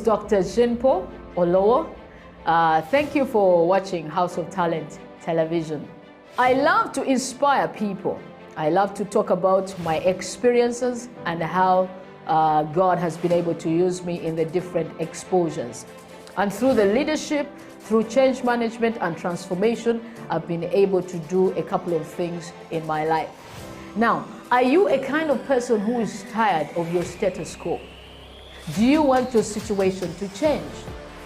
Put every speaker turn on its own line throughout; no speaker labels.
Dr. Jinpo Olowo. Thank you for watching House of Talent Television. I love to inspire people. I love to talk about my experiences and how God has been able to use me in the different exposures. And through the leadership, through change management and transformation, I've been able to do a couple of things in my life. Now, are you a kind of person who is tired of your status quo? Do you want your situation to change?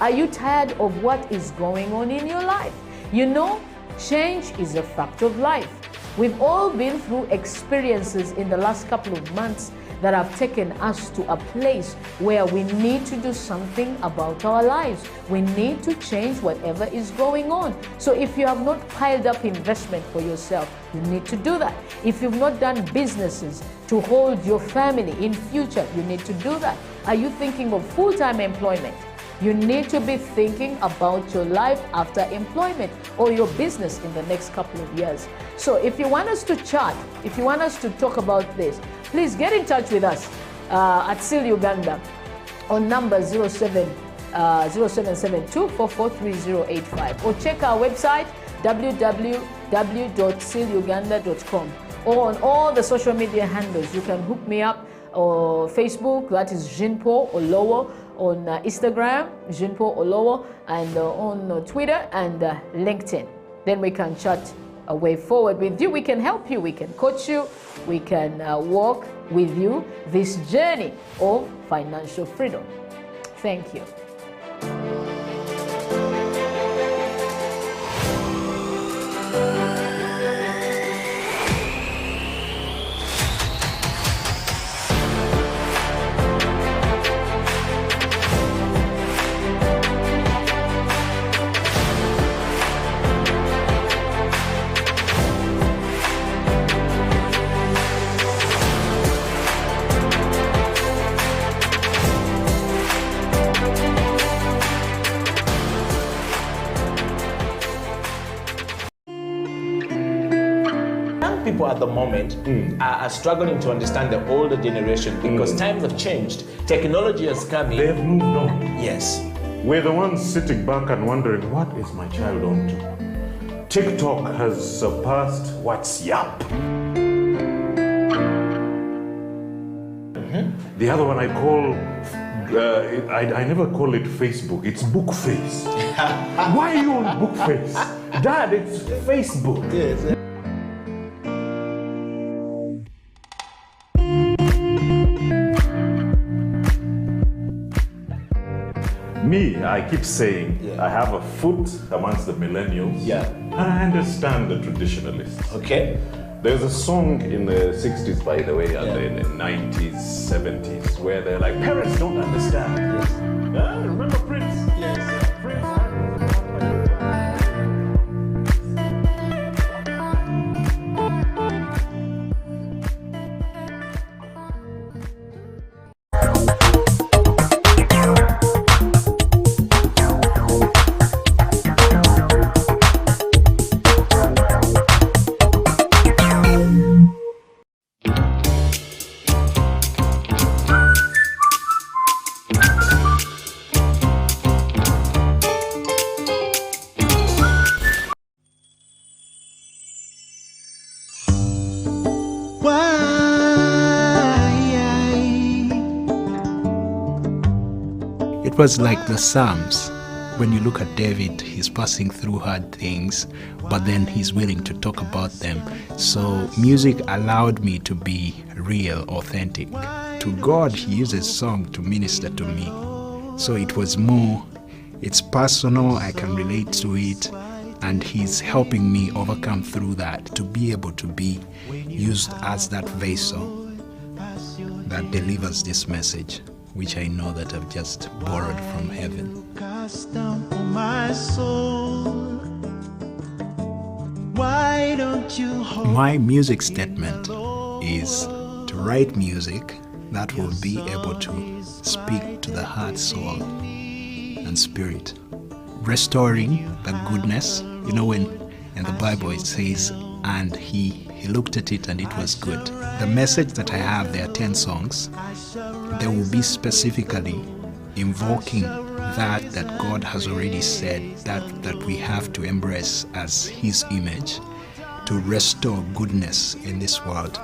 Are you tired of what is going on in your life? You know, change is a fact of life. We've all been through experiences in the last couple of months that have taken us to a place where we need to do something about our lives. We need to change whatever is going on. So if you have not piled up investment for yourself, you need to do that. If you've not done businesses to hold your family in future, you need to do that. Are you thinking of full-time employment? You need to be thinking about your life after employment or your business in the next couple of years. So if you want us to chat, if you want us to talk about this, please get in touch with us at SEAL Uganda on number 0772443085 or check our website www.sealuganda.com or on all the social media handles. You can hook me up or Facebook, that is Jinpo Olowo, on Instagram, Jinpo Olowo, and on Twitter and LinkedIn. Then we can chat a way forward with you. We can help you, we can coach you, we can walk with you this journey of financial freedom. Thank you.
People at the moment are struggling to understand the older generation because times have changed. Technology has come in.
They've moved on.
Yes.
We're the ones sitting back and wondering, what is my child on to? TikTok has surpassed WhatsApp. The other one I call, I never call it Facebook, it's Bookface. Why are you on Bookface? Dad, it's Facebook.
Yes.
Me, I keep saying, I have a foot amongst the millennials.
Yeah.
I understand the traditionalists.
Okay.
There's a song in the 60s, by the way, and in the 90s, 70s, where they're like, parents don't understand.
Yes.
Remember Prince?
Yes.
Prince.
It was like the Psalms. When you look at David, he's passing through hard things, but then he's willing to talk about them. So music allowed me to be real, authentic. To God, he uses song to minister to me. So it was more, it's personal, I can relate to it, and he's helping me overcome through that, to be able to be used as that vessel that delivers this message, which I know that I've just borrowed from heaven. My music statement is to write music that will be able to speak to the heart, soul, and spirit, restoring the goodness. You know, when in the Bible it says, and he looked at it and it was good. The message that I have, there are 10 songs. There will be specifically invoking that God has already said that we have to embrace as His image to restore goodness in this world.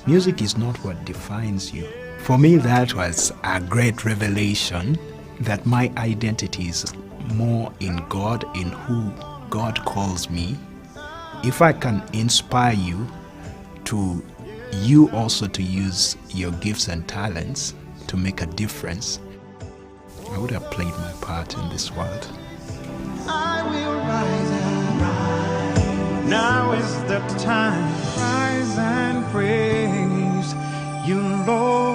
Music is not what defines you. For me, that was a great revelation that my identity is more in God, in who God calls me. If I can inspire you also to use your gifts and talents to make a difference, I would have played my part in this world.
I will rise and rise. Now is the time. Rise and praise you, Lord.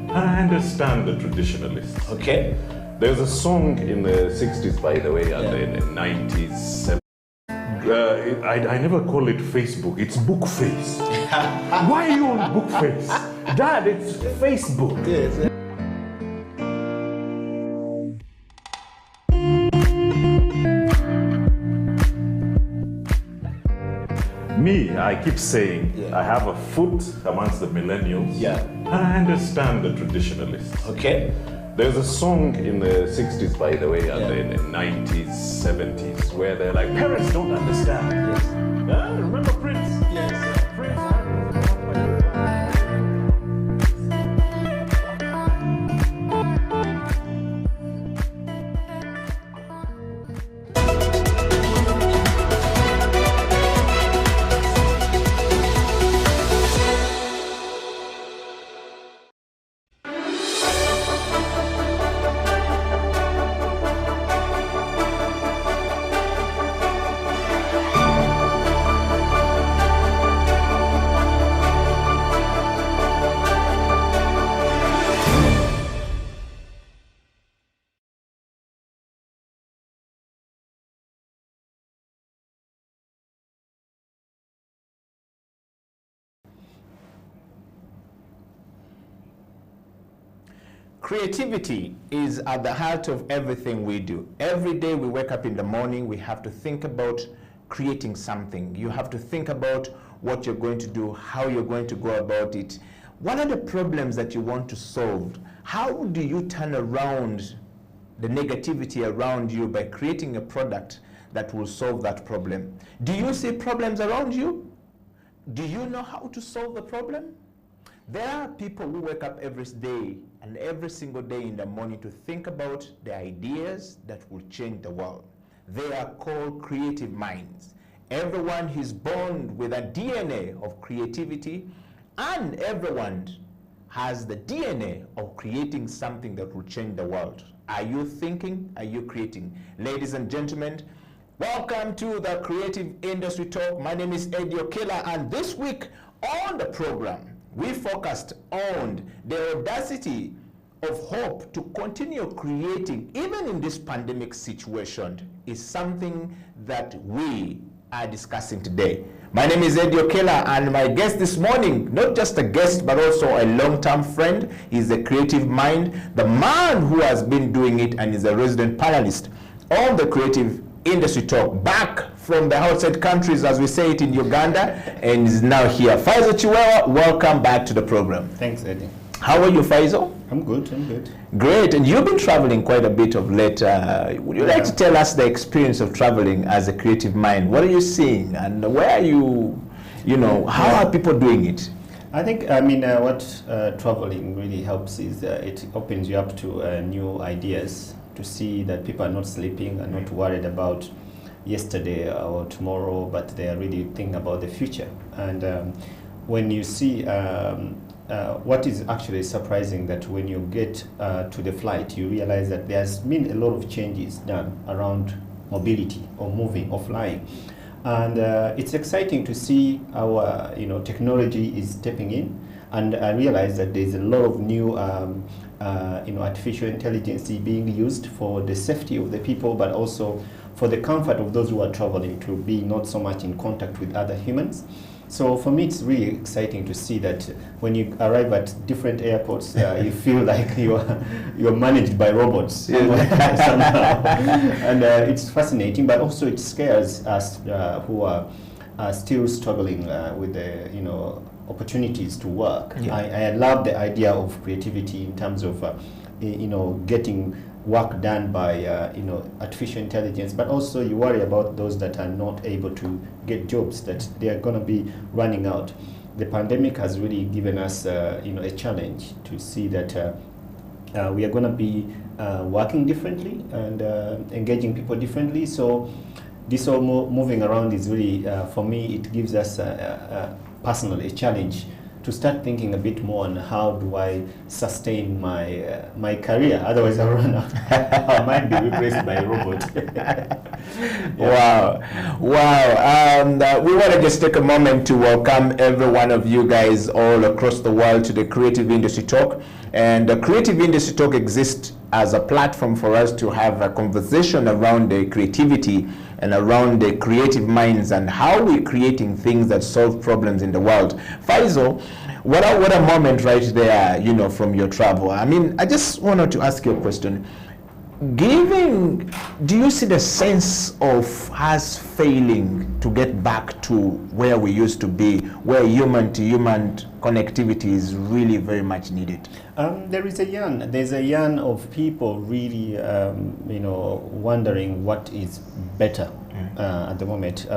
I understand the traditionalists.
Okay.
There's a song in the 60s, by the way, and in the 90s. I never call it Facebook, it's book face. Why are you on book face? Dad, it's Facebook.
Yes.
Me, I keep saying, I have a foot amongst the millennials.
Yeah.
And I understand the traditionalists.
Okay.
There's a song in the 60s, by the way, and in the 90s, 70s, where they're like, parents don't understand.
Yes.
Remember Prince?
Yes.
Prince.
Creativity is at the heart of everything we do. Every day we wake up in the morning, we have to think about creating something. You have to think about what you're going to do, how you're going to go about it. What are the problems that you want to solve? How do you turn around the negativity around you by creating a product that will solve that problem? Do you see problems around you? Do you know how to solve the problem? There are people who wake up every day and every single day in the morning to think about the ideas that will change the world. They are called creative minds. Everyone is born with a DNA of creativity, and everyone has the DNA of creating something that will change the world. Are you thinking? Are you creating? Ladies and gentlemen, welcome to the Creative Industry Talk. My name is Okila, and this week on the program, we focused on the audacity of hope to continue creating, even in this pandemic situation, is something that we are discussing today. My name is Okila, and my guest this morning, not just a guest, but also a long-term friend, is a creative mind, the man who has been doing it and is a resident panelist on the Creative Industry Talk, back from the outside countries, as we say it in Uganda, and is now here. Faisal, welcome back to the program.
Thanks, Eddie.
How are you, Faisal?
I'm good, I'm good.
Great, and you've been traveling quite a bit of late. Would you like to tell us the experience of traveling as a creative mind? What are you seeing, and where are you, how are people doing it?
I think, what traveling really helps is it opens you up to new ideas, to see that people are not sleeping and not worried about yesterday or tomorrow, but they are really thinking about the future. And when you see what is actually surprising, that when you get to the flight, you realize that there's been a lot of changes done around mobility or moving or flying. And it's exciting to see our technology is stepping in, and I realize that there's a lot of new artificial intelligence being used for the safety of the people, but also for the comfort of those who are traveling, to be not so much in contact with other humans. So for me, it's really exciting to see that when you arrive at different airports, you feel like you're managed by robots somehow. And it's fascinating, but also it scares us who are still struggling with the opportunities to work. I love the idea of creativity in terms of getting work done by artificial intelligence, but also you worry about those that are not able to get jobs, that they are going to be running out. The pandemic has really given us a challenge to see that we are going to be working differently and engaging people differently. So this all moving around is really, for me, it gives us personally a challenge to start thinking a bit more on how do I sustain my career. Otherwise, I'll run out. I might be replaced by a robot.
Wow. We want to just take a moment to welcome every one of you guys all across the world to the Creative Industry Talk. And the Creative Industry Talk exists as a platform for us to have a conversation around the creativity and around the creative minds and how we're creating things that solve problems in the world. Faisal, what a moment right there, from your travel. I mean, I just wanted to ask you a question. Do you see the sense of us failing to get back to where we used to be, where human-to-human connectivity is really very much needed?
There's a yearn of people really, wondering what is better at the moment.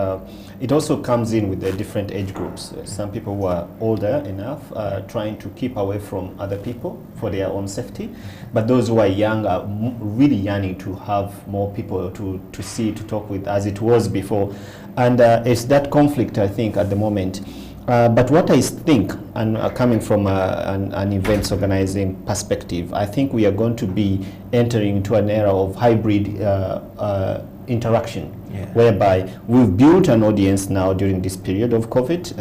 It also comes in with the different age groups. Some people who are older enough trying to keep away from other people for their own safety, but those who are young are really yearning to have more people to see, to talk with, as it was before. And it's that conflict, I think, at the moment. But what I think, and coming from an events organizing perspective, I think we are going to be entering into an era of hybrid interaction, whereby we've built an audience now during this period of COVID,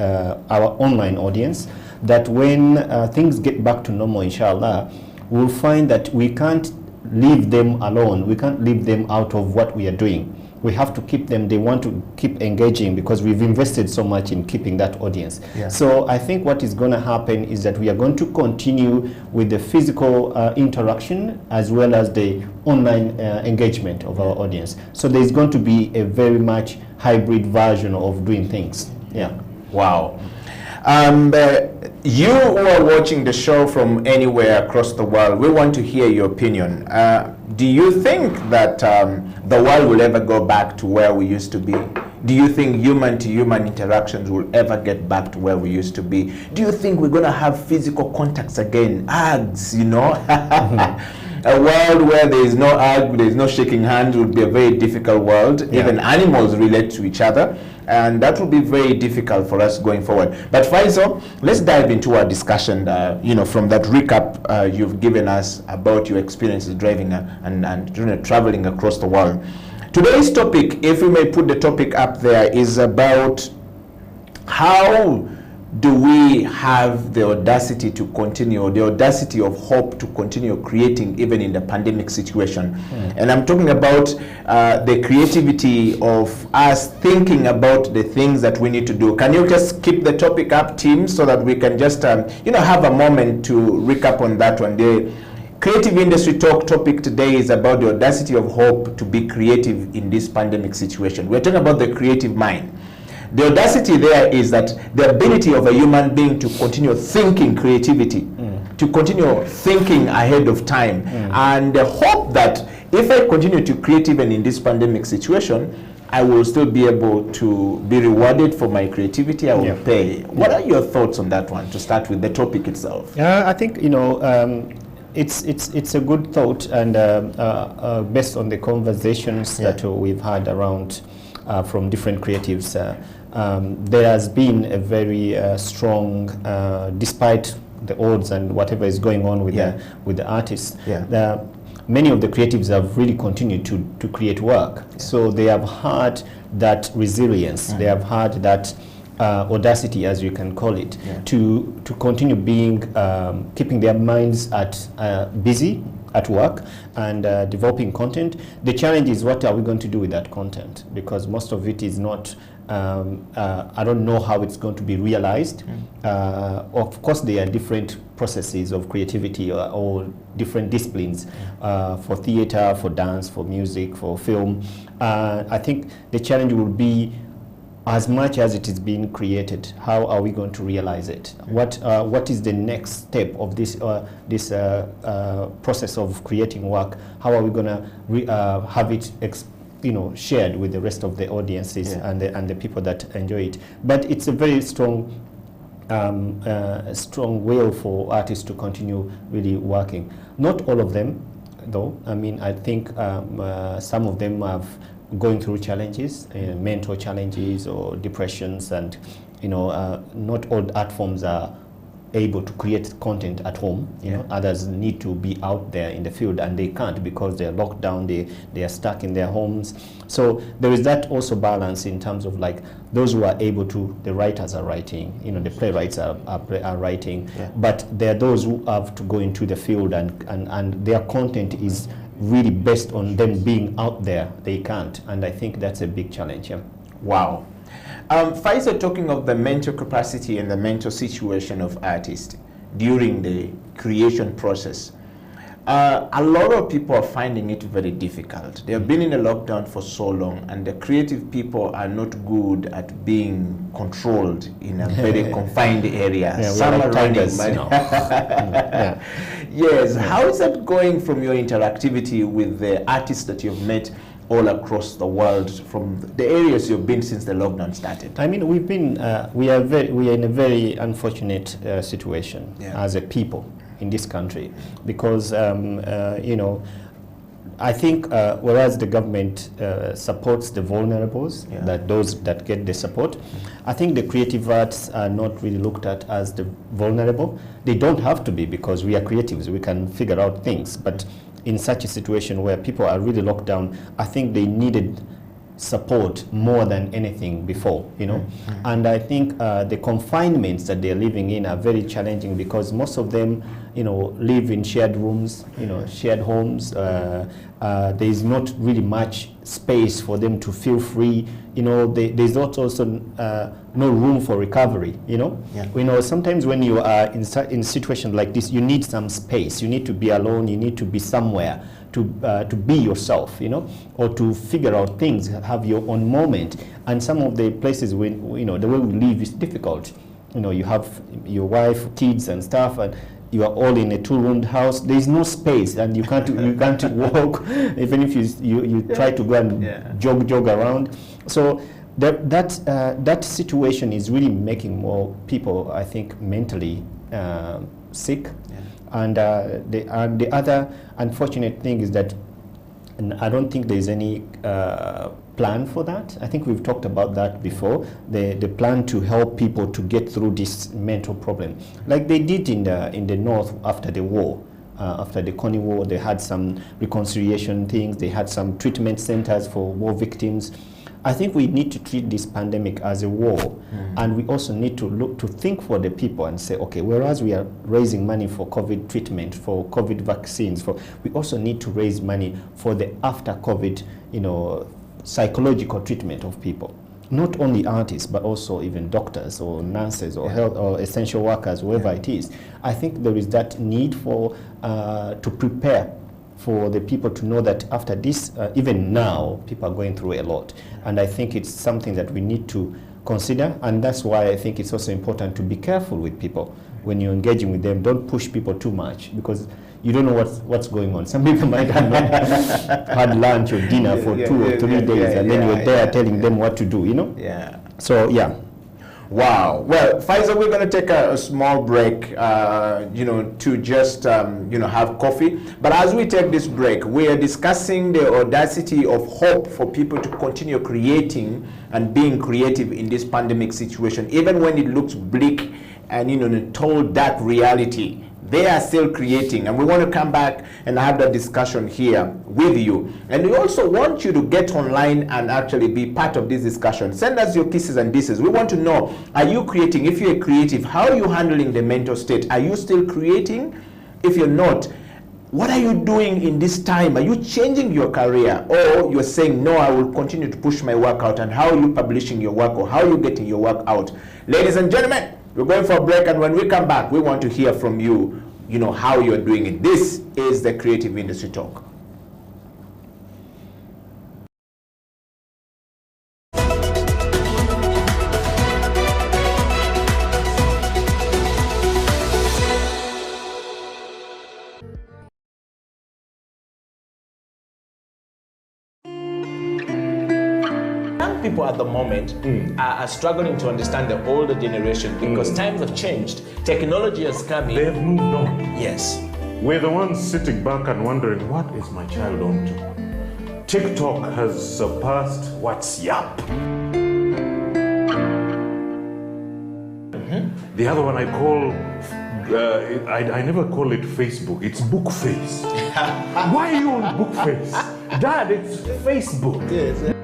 our online audience, that when things get back to normal, inshallah, we'll find that we can't leave them alone. We can't leave them out of what we are doing. We have to keep them. They want to keep engaging because we've invested so much in keeping that audience. So I think what is going to happen is that we are going to continue with the physical interaction as well as the online engagement of our audience. So there's going to be a very much hybrid version of doing things.
Wow. You who are watching the show from anywhere across the world, we want to hear your opinion. Do you think that the world will ever go back to where we used to be? Do you think human-to-human interactions will ever get back to where we used to be? Do you think we're going to have physical contacts again? Hugs, A world where there is no hug, there is no shaking hands would be a very difficult world. Even animals relate to each other, and that will be very difficult for us going forward. But Faisal, let's dive into our discussion, from that recap you've given us about your experiences driving and traveling across the world. Today's topic, if we may put the topic up there, is about how do we have the audacity to continue, the audacity of hope to continue creating even in the pandemic situation. And I'm talking about the creativity of us thinking about the things that we need to do. Can you just keep the topic up, team, so that we can just have a moment to recap on that one day? Creative Industry Talk topic today is about the audacity of hope to be creative in this pandemic situation. We're talking about the creative mind. The audacity there is that the ability of a human being to continue thinking creativity to continue thinking ahead of time, and hope that if I continue to create even in this pandemic situation, I will still be able to be rewarded for my creativity. I will pay. What are your thoughts on that one, to start with the topic itself?
I think, it's a good thought, and based on the conversations that we've had around from different creatives, there has been a very strong, despite the odds and whatever is going on with the artists, many of the creatives have really continued to create work. So they have had that resilience, they have had that audacity, as you can call it, to continue being, keeping their minds busy at work and developing content. The challenge is, what are we going to do with that content? Because most of it is not, I don't know how it's going to be realized. Of course, there are different processes of creativity or different disciplines for theater, for dance, for music, for film. I think the challenge will be, as much as it is being created, how are we going to realize it? What is the next step of this process of creating work? How are we going to have it shared with the rest of the audiences and the people that enjoy it? But it's a very strong will for artists to continue really working. Not all of them, though. I mean, I think some of them have going through challenges, mental challenges or depressions, and not all art forms are able to create content at home. Others need to be out there in the field, and they can't because they're locked down, they are stuck in their homes. So there is that also balance in terms of, like, those who are able to, the writers are writing, the playwrights are writing, but there are those who have to go into the field, and their content is really based on them being out there. They can't, and I think that's a big challenge.
Wow. Faisal, talking of the mental capacity and the mental situation of artists during the creation process, a lot of people are finding it very difficult. They have been in a lockdown for so long, and the creative people are not good at being controlled in a very confined area. Some are running. Yes. How is that going from your interactivity with the artists that you've met all across the world, from the areas you've been since the lockdown started? I mean,
we've been, we are in a very unfortunate situation as a people in this country, because I think whereas the government supports the vulnerables, that those that get the support, I think the creative arts are not really looked at as the vulnerable. They don't have to be, because we are creatives, we can figure out things. But in such a situation where people are really locked down, I think they needed support more than anything before, And I think the confinements that they're living in are very challenging, because most of them, live in shared rooms, shared homes. There is not really much space for them to feel free. There's not also no room for recovery. Sometimes when you are in situations like this, you need some space. You need to be alone. You need to be somewhere to be yourself, or to figure out things, have your own moment. And some of the places when the way we live is difficult. You have your wife, kids, and stuff, and you are all in a two-roomed house. There is no space, and you can't walk, even if you try to go and jog around. So that situation is really making more people, I think, mentally sick. And the other unfortunate thing is that, and I don't think there's any plan for that. I think we've talked about that before, the plan to help people to get through this mental problem, like they did in the North after the war. After the Coney War, they had some reconciliation things, they had some treatment centers for war victims. I think we need to treat this pandemic as a war, and we also need to think for the people and say, okay, whereas we are raising money for COVID treatment, for COVID vaccines, we also need to raise money for the after COVID, psychological treatment of people. Not only artists, but also even doctors or nurses or health or essential workers, whoever it is. I think there is that need for to prepare for the people to know that after this, even now, people are going through a lot. And I think it's something that we need to consider, and that's why I think it's also important to be careful with people. when you're engaging with them, don't push people too much, because you don't know what's going on. Some people might have not had lunch or dinner for 2 or 3 days, and then you're there telling them what to do, you know?
Yeah.
So, yeah.
Wow. Well, Faisal, we're going to take a small break, to just, have coffee. But as we take this break, we are discussing the audacity of hope for people to continue creating and being creative in this pandemic situation, even when it looks bleak and, a total dark reality. They are still creating, and we want to come back and have that discussion here with you. And we also want you to get online and actually be part of this discussion. Send us your kisses and disses. We want to know, are you creating? If you're creative, how are you handling the mental state? Are you still creating? If you're not, what are you doing in this time? Are you changing your career? Or you're saying, no, I will continue to push my work out? And how are you publishing your work, or how are you getting your work out? Ladies and gentlemen, we're going for a break, and when we come back, we want to hear from you, how you're doing it. This is the Creative Industry Talk.
People at the moment are struggling to understand the older generation, because times have changed. Technology has come in.
They've moved on.
Yes.
We're the ones sitting back and wondering, what is my child on to? TikTok has surpassed WhatsApp. The other one I call, I never call it Facebook, it's Bookface. Why are you on Bookface? Dad, it's Facebook.
Yes.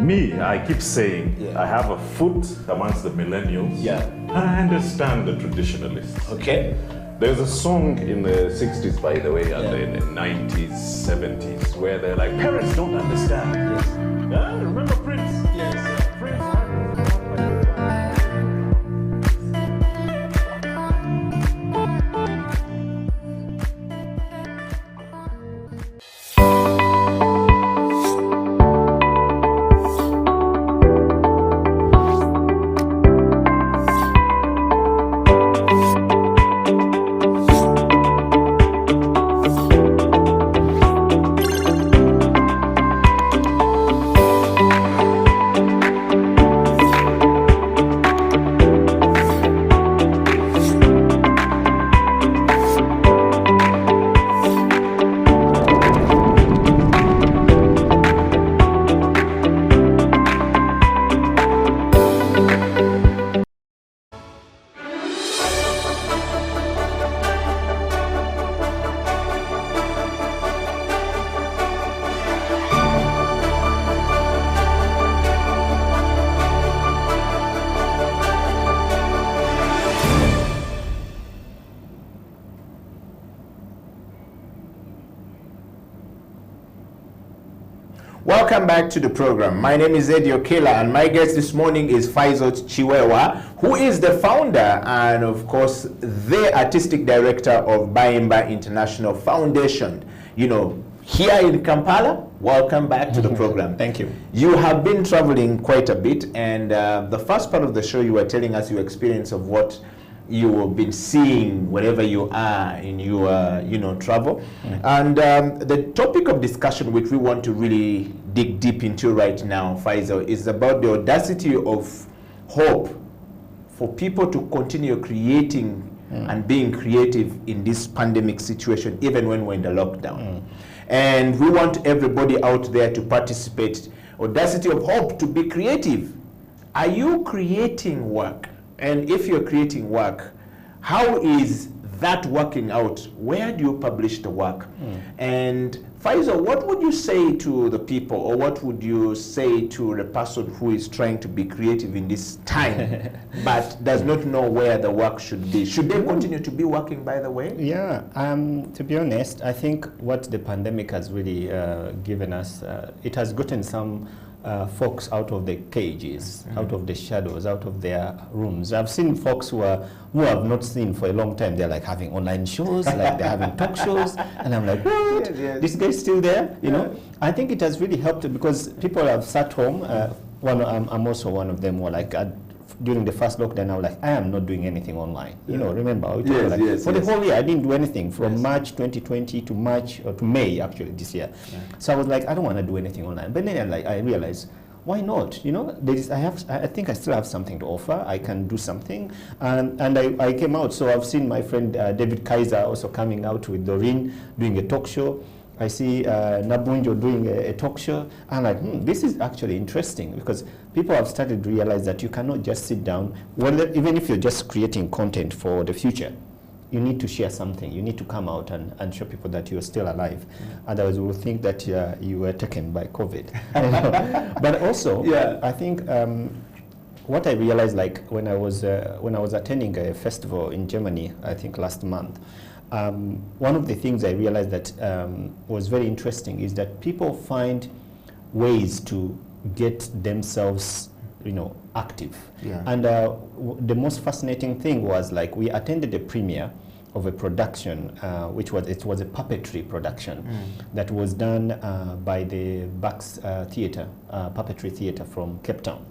Me, I keep saying, I have a foot amongst the millennials.
Yeah.
And I understand the traditionalists.
Okay.
There's a song in the 60s, by the way, and in the 90s, 70s, where they're like, parents don't understand.
Yes.
Yeah, remember Prince?
Yes.
Prince.
Welcome back to the program. My name is Okila, and my guest this morning is Faisal KIWEWA, who is the founder and, of course, the artistic director of Bayimba International Foundation. Here in Kampala. Welcome back to the program.
Thank you.
You have been traveling quite a bit, and the first part of the show, you were telling us your experience of what you have been seeing wherever you are in your travel. And the topic of discussion which we want to really dig deep into right now, Faisal, is about the audacity of hope for people to continue creating and being creative in this pandemic situation, even when we're in the lockdown. And we want everybody out there to participate. Audacity of hope to be creative. Are you creating work? And if you're creating work, how is that working out? Where do you publish the work? And Faisal, what would you say to the people, or what would you say to the person who is trying to be creative in this time but does not know where the work should be? Should they continue to be working, by the way?
Yeah, to be honest, I think what the pandemic has really given us, it has gotten some folks out of the cages, out of the shadows, out of their rooms. I've seen folks who I've not seen for a long time. They're like having online shows, like they're having talk shows, and I'm like, what?
Yes.
This guy's still there, you know? I think it has really helped because people have sat home. I'm also one of them who are like, during the first lockdown, I was like, I am not doing anything online. You know, remember? For the whole year, I didn't do anything from March 2020 to May, actually, this year. So I was like, I don't want to do anything online. But then I realized, why not? You know, I think I still have something to offer. I can do something. And I came out. So I've seen my friend David Kaiser also coming out with Doreen doing a talk show. I see Nabunjo doing a talk show. I'm like, this is actually interesting because people have started to realize that you cannot just sit down, even if you're just creating content for the future, you need to share something. You need to come out and show people that you're still alive. Otherwise, we will think that you were taken by COVID. But also, I think what I realized, like when I was attending a festival in Germany, I think last month, one of the things I realized that was very interesting is that people find ways to get themselves, active. And the most fascinating thing was, like, we attended a premiere of a production, it was a puppetry production that was done by the Bax Theatre, Puppetry Theatre from Cape Town.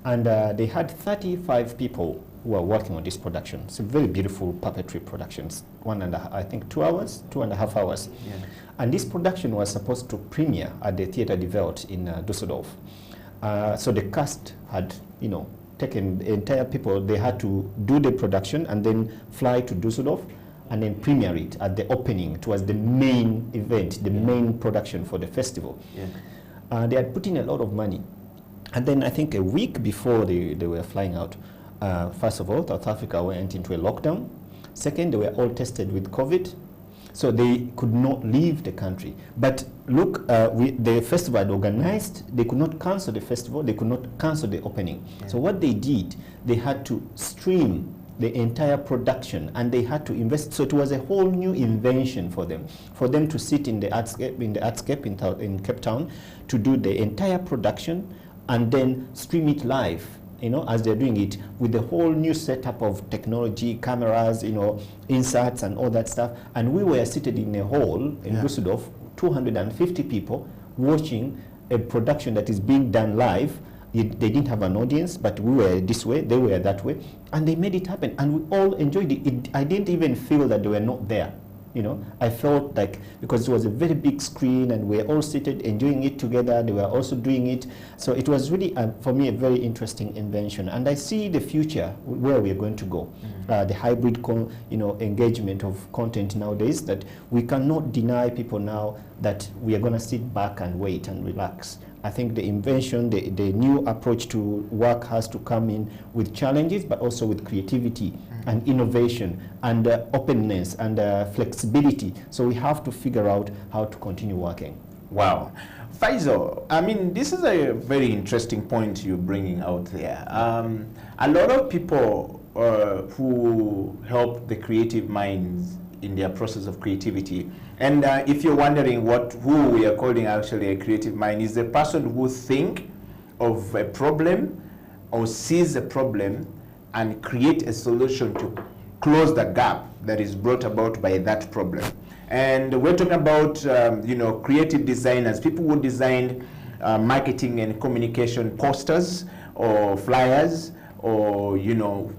And they had 35 people who were working on this production. It's a very beautiful puppetry production. I think 2.5 hours. And this production was supposed to premiere at the Theatre de Welt in Düsseldorf. So the cast had, taken the entire people. They had to do the production and then fly to Düsseldorf and then premiere it at the opening. It was the main event, the main production for the festival. They had put in a lot of money. And then I think a week before they were flying out, first of all, South Africa went into a lockdown. Second, they were all tested with COVID, so they could not leave the country. But look, the festival had organized, they could not cancel the festival, they could not cancel the opening. So what they did, they had to stream the entire production, and they had to invest. So it was a whole new invention for them to sit in the artscape in Cape Town to do the entire production and then stream it live, as they're doing it with the whole new setup of technology, cameras, inserts and all that stuff. And we were seated in a hall in Düsseldorf, 250 people watching a production that is being done live. They didn't have an audience, but we were this way, they were that way, and they made it happen, and we all enjoyed it. I didn't even feel that they were not there. I felt like, because it was a very big screen and we were all seated enjoying it together, they were also doing it. So it was really, for me, a very interesting invention. And I see the future where we are going to go. The hybrid engagement of content nowadays, that we cannot deny people now that we are going to sit back and wait and relax. I think the invention, the new approach to work has to come in with challenges, but also with creativity and innovation and openness and flexibility. So we have to figure out how to continue working.
Wow. Faisal, I mean, this is a very interesting point you're bringing out there. A lot of people who help the creative minds in their process of creativity, and if you're wondering who we are calling actually a creative mind, is the person who think of a problem or sees a problem and create a solution to close the gap that is brought about by that problem. And we're talking about creative designers, people who design marketing and communication posters or flyers, or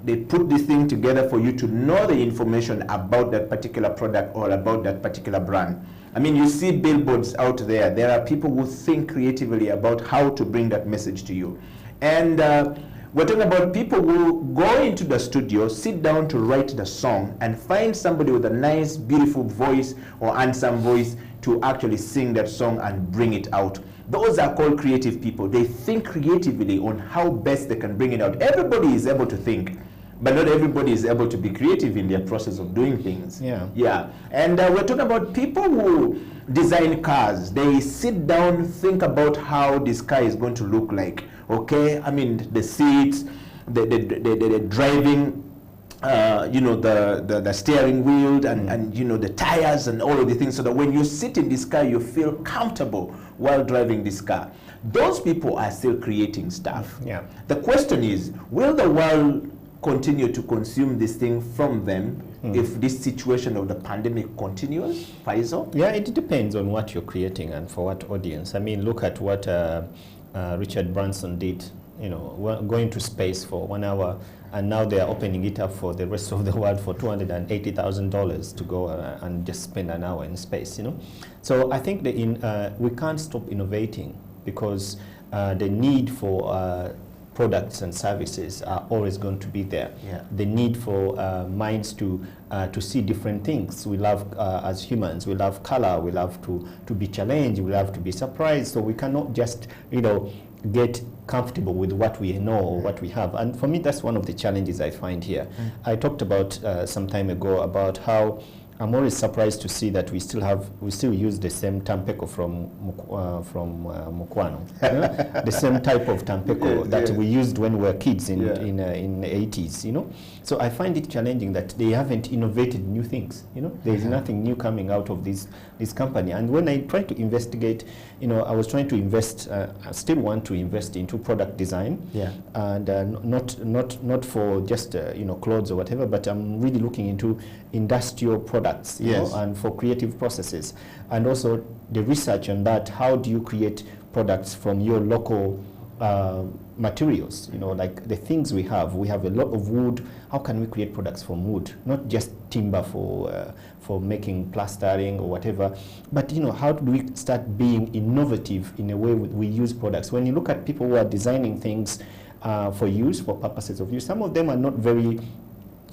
they put this thing together for you to know the information about that particular product or about that particular brand. I mean, you see billboards out there. There are people who think creatively about how to bring that message to you. And we're talking about people who go into the studio, sit down to write the song, and find somebody with a nice, beautiful voice or handsome voice to actually sing that song and bring it out. Those are called creative people. They think creatively on how best they can bring it out. Everybody is able to think, but not everybody is able to be creative in their process of doing things. Yeah. And we're talking about people who design cars. They sit down, think about how this car is going to look like. Okay, I mean, the seats, the driving you know, the steering wheel and you know, the tires and all of the things, so that when you sit in this car, you feel comfortable while driving this car. Those people are still creating stuff.
Yeah.
The question is, will the world continue to consume this thing from them if this situation of the pandemic continues, Faisal?
Yeah, it depends on what you're creating and for what audience. I mean, look at what Richard Branson did, you know, going to space for 1 hour, and now they are opening it up for the rest of the world for $280,000 to go and just spend an hour in space, you know. So I think we can't stop innovating, because the need for products and services are always going to be there.
Yeah.
The need for minds to see different things. We love, as humans, we love color, we love to be challenged, we love to be surprised. So we cannot just, you know, get comfortable with what we know or what we have. And for me, that's one of the challenges I find here. I talked about some time ago about how I'm always surprised to see that we still use the same tampeko from Mukwano, you know? The same type of tampeko that we used when we were kids in the 80s, you know. So I find it challenging that they haven't innovated new things, you know. There is nothing new coming out of this company. And when I try to investigate, you know, I was trying to invest, I still want to invest into product design, and not for just you know, clothes or whatever, but I'm really looking into industrial products, you know, and for creative processes, and also the research on that. How do you create products from your local materials, you know, like the things we have a lot of wood. How can we create products from wood, not just timber for making plastering or whatever, but you know, how do we start being innovative in a way we use products? When you look at people who are designing things for use, for purposes of use, some of them are not very,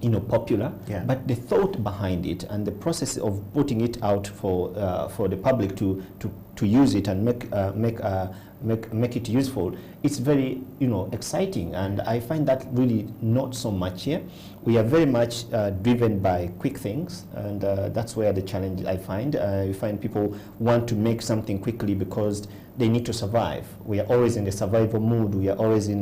you know, popular, but the thought behind it and the process of putting it out for the public to use it and make it useful, it's very, you know, exciting. And I find that really not so much here. We are very much driven by quick things, and that's where the challenge I find. You find people want to make something quickly because they need to survive. We are always in the survival mood. We are always in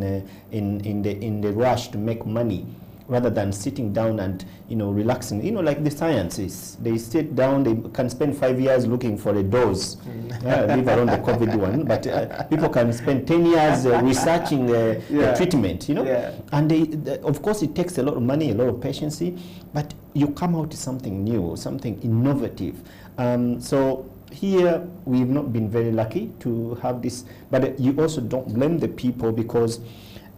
the rush to make money, rather than sitting down and, you know, relaxing. You know, like the scientists, they sit down, they can spend 5 years looking for a dose, leave alone the COVID one, but people can spend 10 years researching the treatment, you know. And of course, it takes a lot of money, a lot of patience, but you come out with something new, something innovative. So here, we've not been very lucky to have this, but you also don't blame the people, because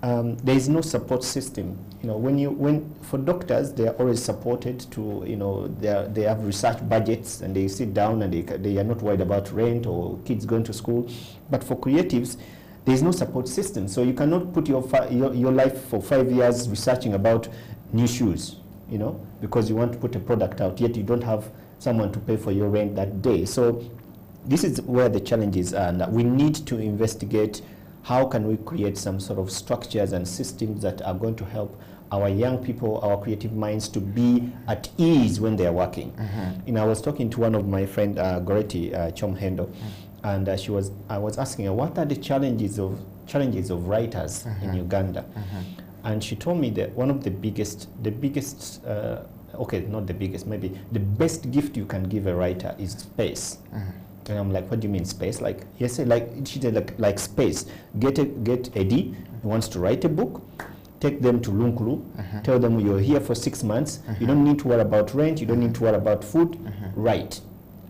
there is no support system. You know, for doctors, they are always supported to, you know, they have research budgets, and they sit down and they are not worried about rent or kids going to school. But for creatives, there is no support system. So you cannot put your life for 5 years researching about new shoes, you know, because you want to put a product out, yet you don't have someone to pay for your rent that day. So this is where the challenge is, and we need to investigate how can we create some sort of structures and systems that are going to help our young people, our creative minds, to be at ease when they are working. You know, I was talking to one of my friend, Goretti Chomhendo, and I was asking her, what are the challenges of writers in Uganda? And she told me that one of the biggest, okay, not the biggest, maybe the best gift you can give a writer is space. And I'm like, what do you mean space? Like, yes, like she said, like space. Get Eddie who wants to write a book. Take them to Lunkulu. Tell them you're here for 6 months. You don't need to worry about rent. You don't need to worry about food. Write,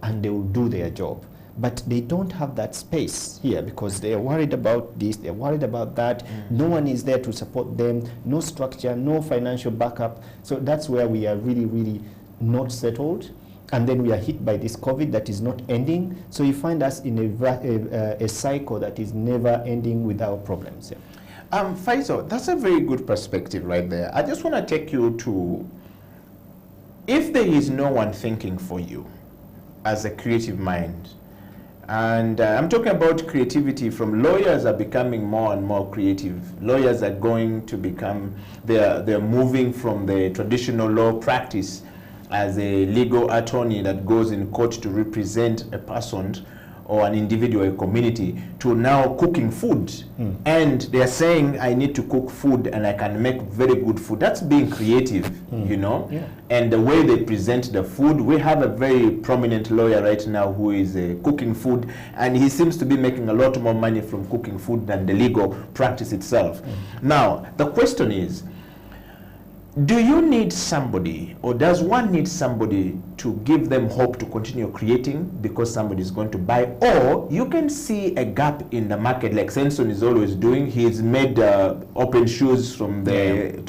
and they will do their job. But they don't have that space here, because they are worried about this. They're worried about that. No one is there to support them. No structure. No financial backup. So that's where we are really, really not settled. And then we are hit by this COVID that is not ending. So you find us in a cycle that is never ending with our problems.
Faisal, that's a very good perspective right there. I just want to take you to, if there is no one thinking for you as a creative mind, and I'm talking about creativity from lawyers are becoming more and more creative. Lawyers are going to become, they're moving from the traditional law practice as a legal attorney that goes in court to represent a person or an individual, a community, to now cooking food. And they are saying, I need to cook food and I can make very good food. That's being creative, you know.
Yeah.
And the way they present the food, we have a very prominent lawyer right now who is cooking food, and he seems to be making a lot more money from cooking food than the legal practice itself. Now, the question is, do you need somebody, or does one need somebody to give them hope to continue creating because somebody is going to buy? Or you can see a gap in the market, like Senson is always doing. He's made open shoes from the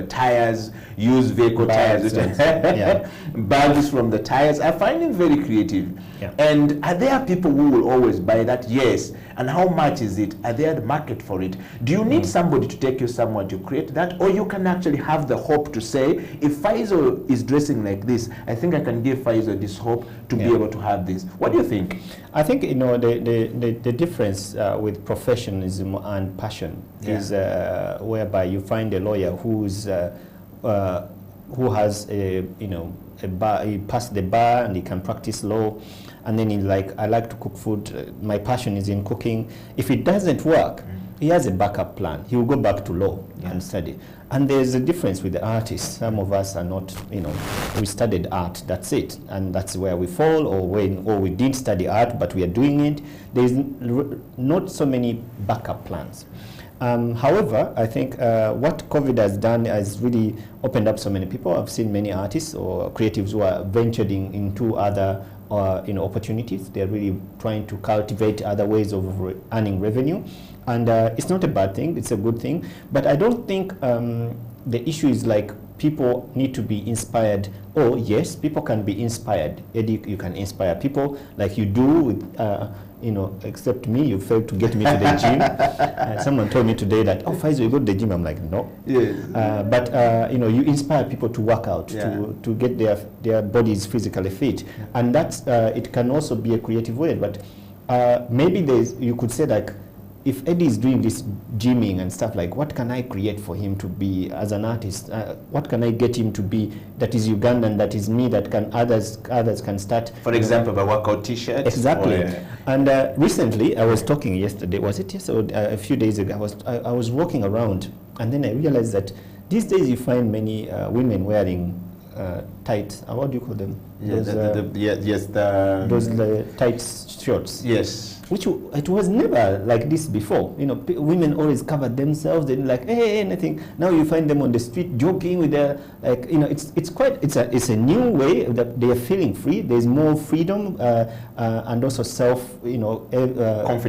tires, used vehicle
Bags,
tires, bags from the tires. I find him very creative.
Yeah.
And are there people who will always buy that? Yes. And how much is it? Are there the market for it? Do you need somebody to take you somewhere to create that? Or you can actually have the hope to say, if Faisal is dressing like this, I think I can give Faisal this hope to be able to have this. What do you think?
I think, you know, the difference with professionalism and passion is whereby you find a lawyer who's who has a, you know, a bar, he passed the bar and he can practice law, and then he's like, I like to cook food, my passion is in cooking. If it doesn't work, he has a backup plan. He will go back to law and study. And there's a difference with the artists. Some of us are not, you know, we studied art, that's it. And that's where we fall, or we did study art, but we are doing it. There's not so many backup plans. However, I think what COVID has done has really opened up so many people. I've seen many artists or creatives who are venturing into other you know, opportunities. They're really trying to cultivate other ways of earning revenue. And it's not a bad thing, it's a good thing. But I don't think the issue is like people need to be inspired. Oh, yes, people can be inspired. Eddie, you can inspire people like you do with, you know, except me, you failed to get me to the gym. Someone told me today that, oh, Faisal, you go to the gym. I'm like, no. Yes. But, you know, you inspire people to work out, to get their bodies physically fit. And that's, it can also be a creative way. But maybe you could say like, if Eddie is doing this gymming and stuff, like, what can I create for him to be as an artist? What can I get him to be that is Ugandan, that is me, that can others can start?
For example, a workout T-shirt.
Exactly. And recently, I was talking yesterday. Was it yesterday? A few days ago, I was walking around, and then I realized that these days you find many women wearing tights. What do you call them?
Yes,
those tight shorts.
Yes.
Which it was never like this before. You know, women always covered themselves. They didn't like anything. Now you find them on the street joking with their, like, you know, it's a new way that they are feeling free. There's more freedom and also self, you know,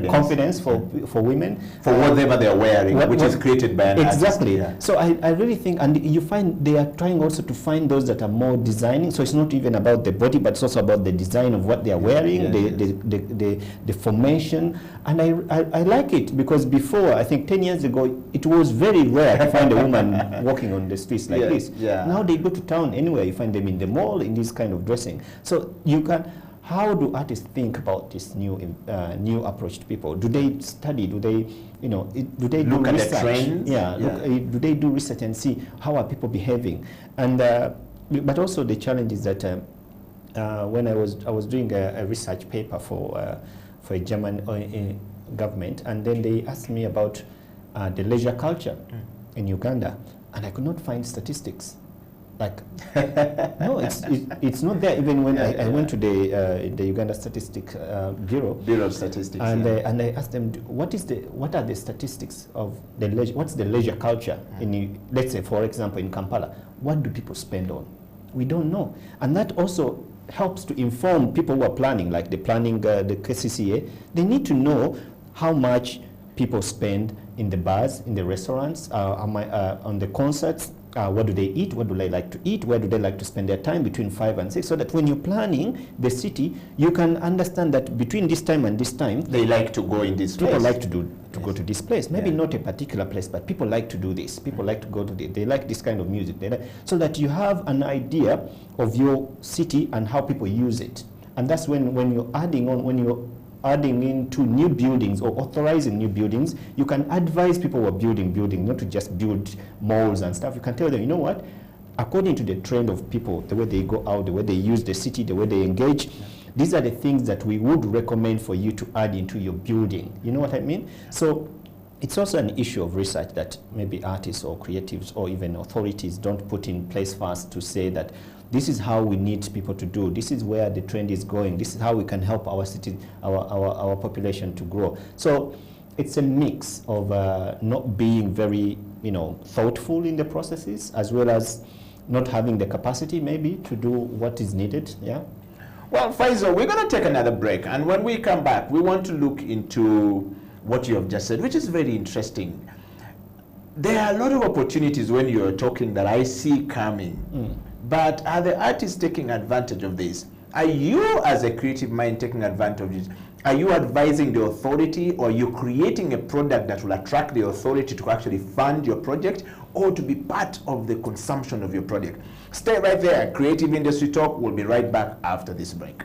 confidence for women
for whatever they are wearing, which is created by an
exactly.
artist.
So I really think, and you find they are trying also to find those that are more designing. So it's not even about the body, but it's also about the design of what they are wearing, the formation. And I like it, because before, I think 10 years ago, it was very rare to find a woman walking on the streets like this. Yeah. Now they go to town anywhere, you find them in the mall in this kind of dressing. So you can, how do artists think about this new approach to people? Do they study? Do they, you know, do they
look
do
at
research?
The trends?
Yeah. Do they do research and see how are people behaving? And but also the challenge is that when I was doing a research paper for a German government, and then they asked me about the leisure culture in Uganda, and I could not find statistics. Like, no, it's not there. Even when I went to the Uganda Statistic Bureau
of Statistics,
and I asked them, what are the statistics of the leisure? What's the leisure culture in, let's say, for example, in Kampala? What do people spend on? We don't know, and that also helps to inform people who are planning, like the KCCA. They need to know how much people spend in the bars, in the restaurants, on the concerts. What do they eat? What do they like to eat? Where do they like to spend their time between 5 and 6? So that when you're planning the city, you can understand that between this time and this time,
they like to go in this place.
People like to go to this place. Maybe not a particular place, but people like to do this. People like to go to they like this kind of music. So that you have an idea of your city and how people use it. And that's when you're adding into new buildings or authorizing new buildings, you can advise people who are building, not to just build malls and stuff. You can tell them, you know what, according to the trend of people, the way they go out, the way they use the city, the way they engage, these are the things that we would recommend for you to add into your building. You know what I mean? So it's also an issue of research that maybe artists or creatives or even authorities don't put in place first to say that this is how we need people to do. This is where the trend is going. This is how we can help our city, our population to grow. So it's a mix of not being very, thoughtful in the processes, as well as not having the capacity maybe to do what is needed. Yeah.
Well, Faisal, we're going to take another break, and when we come back, we want to look into what you have just said, which is very interesting. There are a lot of opportunities when you're talking that I see coming, but are the artists taking advantage of this? Are you, as a creative mind, taking advantage of it? Are you advising the authority, or are you creating a product that will attract the authority to actually fund your project or to be part of the consumption of your project? Stay right there. Creative Industry Talk will be right back after this break.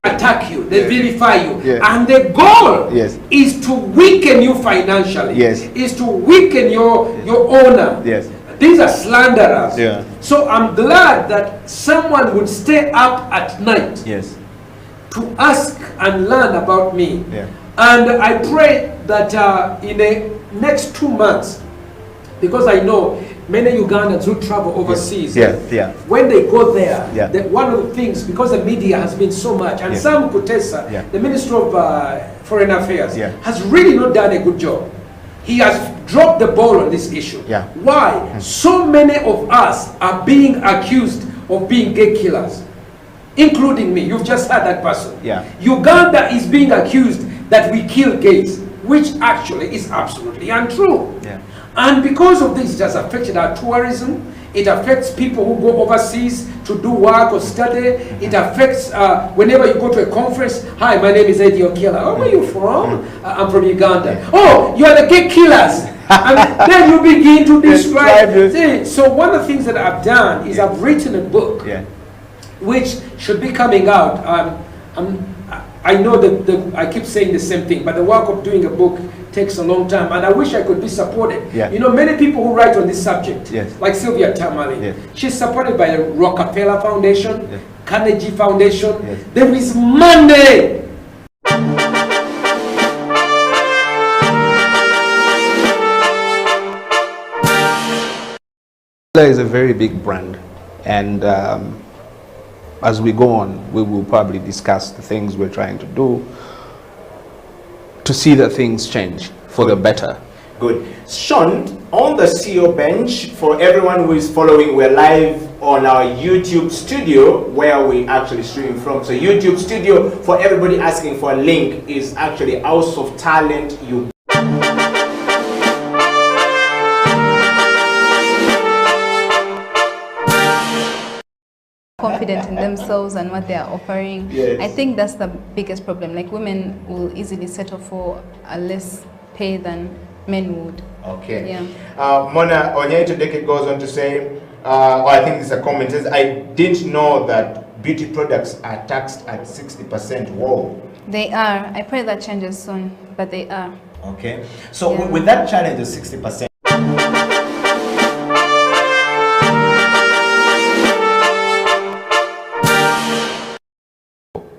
Attack you, they vilify you, and the goal is to weaken you financially, is to weaken your owner. These are slanderers. So I'm glad that someone would stay up at night to ask and learn about me. And I pray that in the next 2 months, because I know many Ugandans who travel overseas, when they go there, one of the things, because the media has been so much, and Sam Kutesa, the Minister of Foreign Affairs, has really not done a good job. He has dropped the ball on this issue. Why? So many of us are being accused of being gay killers, including me. You've just heard that person. Uganda is being accused that we kill gays, which actually is absolutely untrue. And because of this, it has affected our tourism. It affects people who go overseas to do work or study. It affects whenever you go to a conference. Hi, my name is Eddie Okila. Oh, where are you from? I'm from Uganda. Oh, you are the gay killers. And then you begin to describe. So one of the things that I've done is I've written a book, which should be coming out. I know that I keep saying the same thing, but the work of doing a book takes a long time, and I wish I could be supported. You know, many people who write on this subject, like Sylvia Tamale, she's supported by the Rockefeller Foundation, Carnegie Foundation. There is money.
Okila is a very big brand, and as we go on, we will probably discuss the things we're trying to do to see that things change for the better.
Good. Sean, on the CEO bench, for everyone who is following, we're live on our YouTube studio where we actually stream from. So YouTube studio, for everybody asking for a link, is actually House of Talent Uganda.
Confident in themselves and what they are offering. I think that's the biggest problem. Like, women will easily settle for a less pay than men would.
Mona Onyetodeke goes on to say, I think this is a comment, says, I didn't know that beauty products are taxed at 60%. Whoa.
They are. I pray that changes soon, but they are.
So with that challenge of 60%,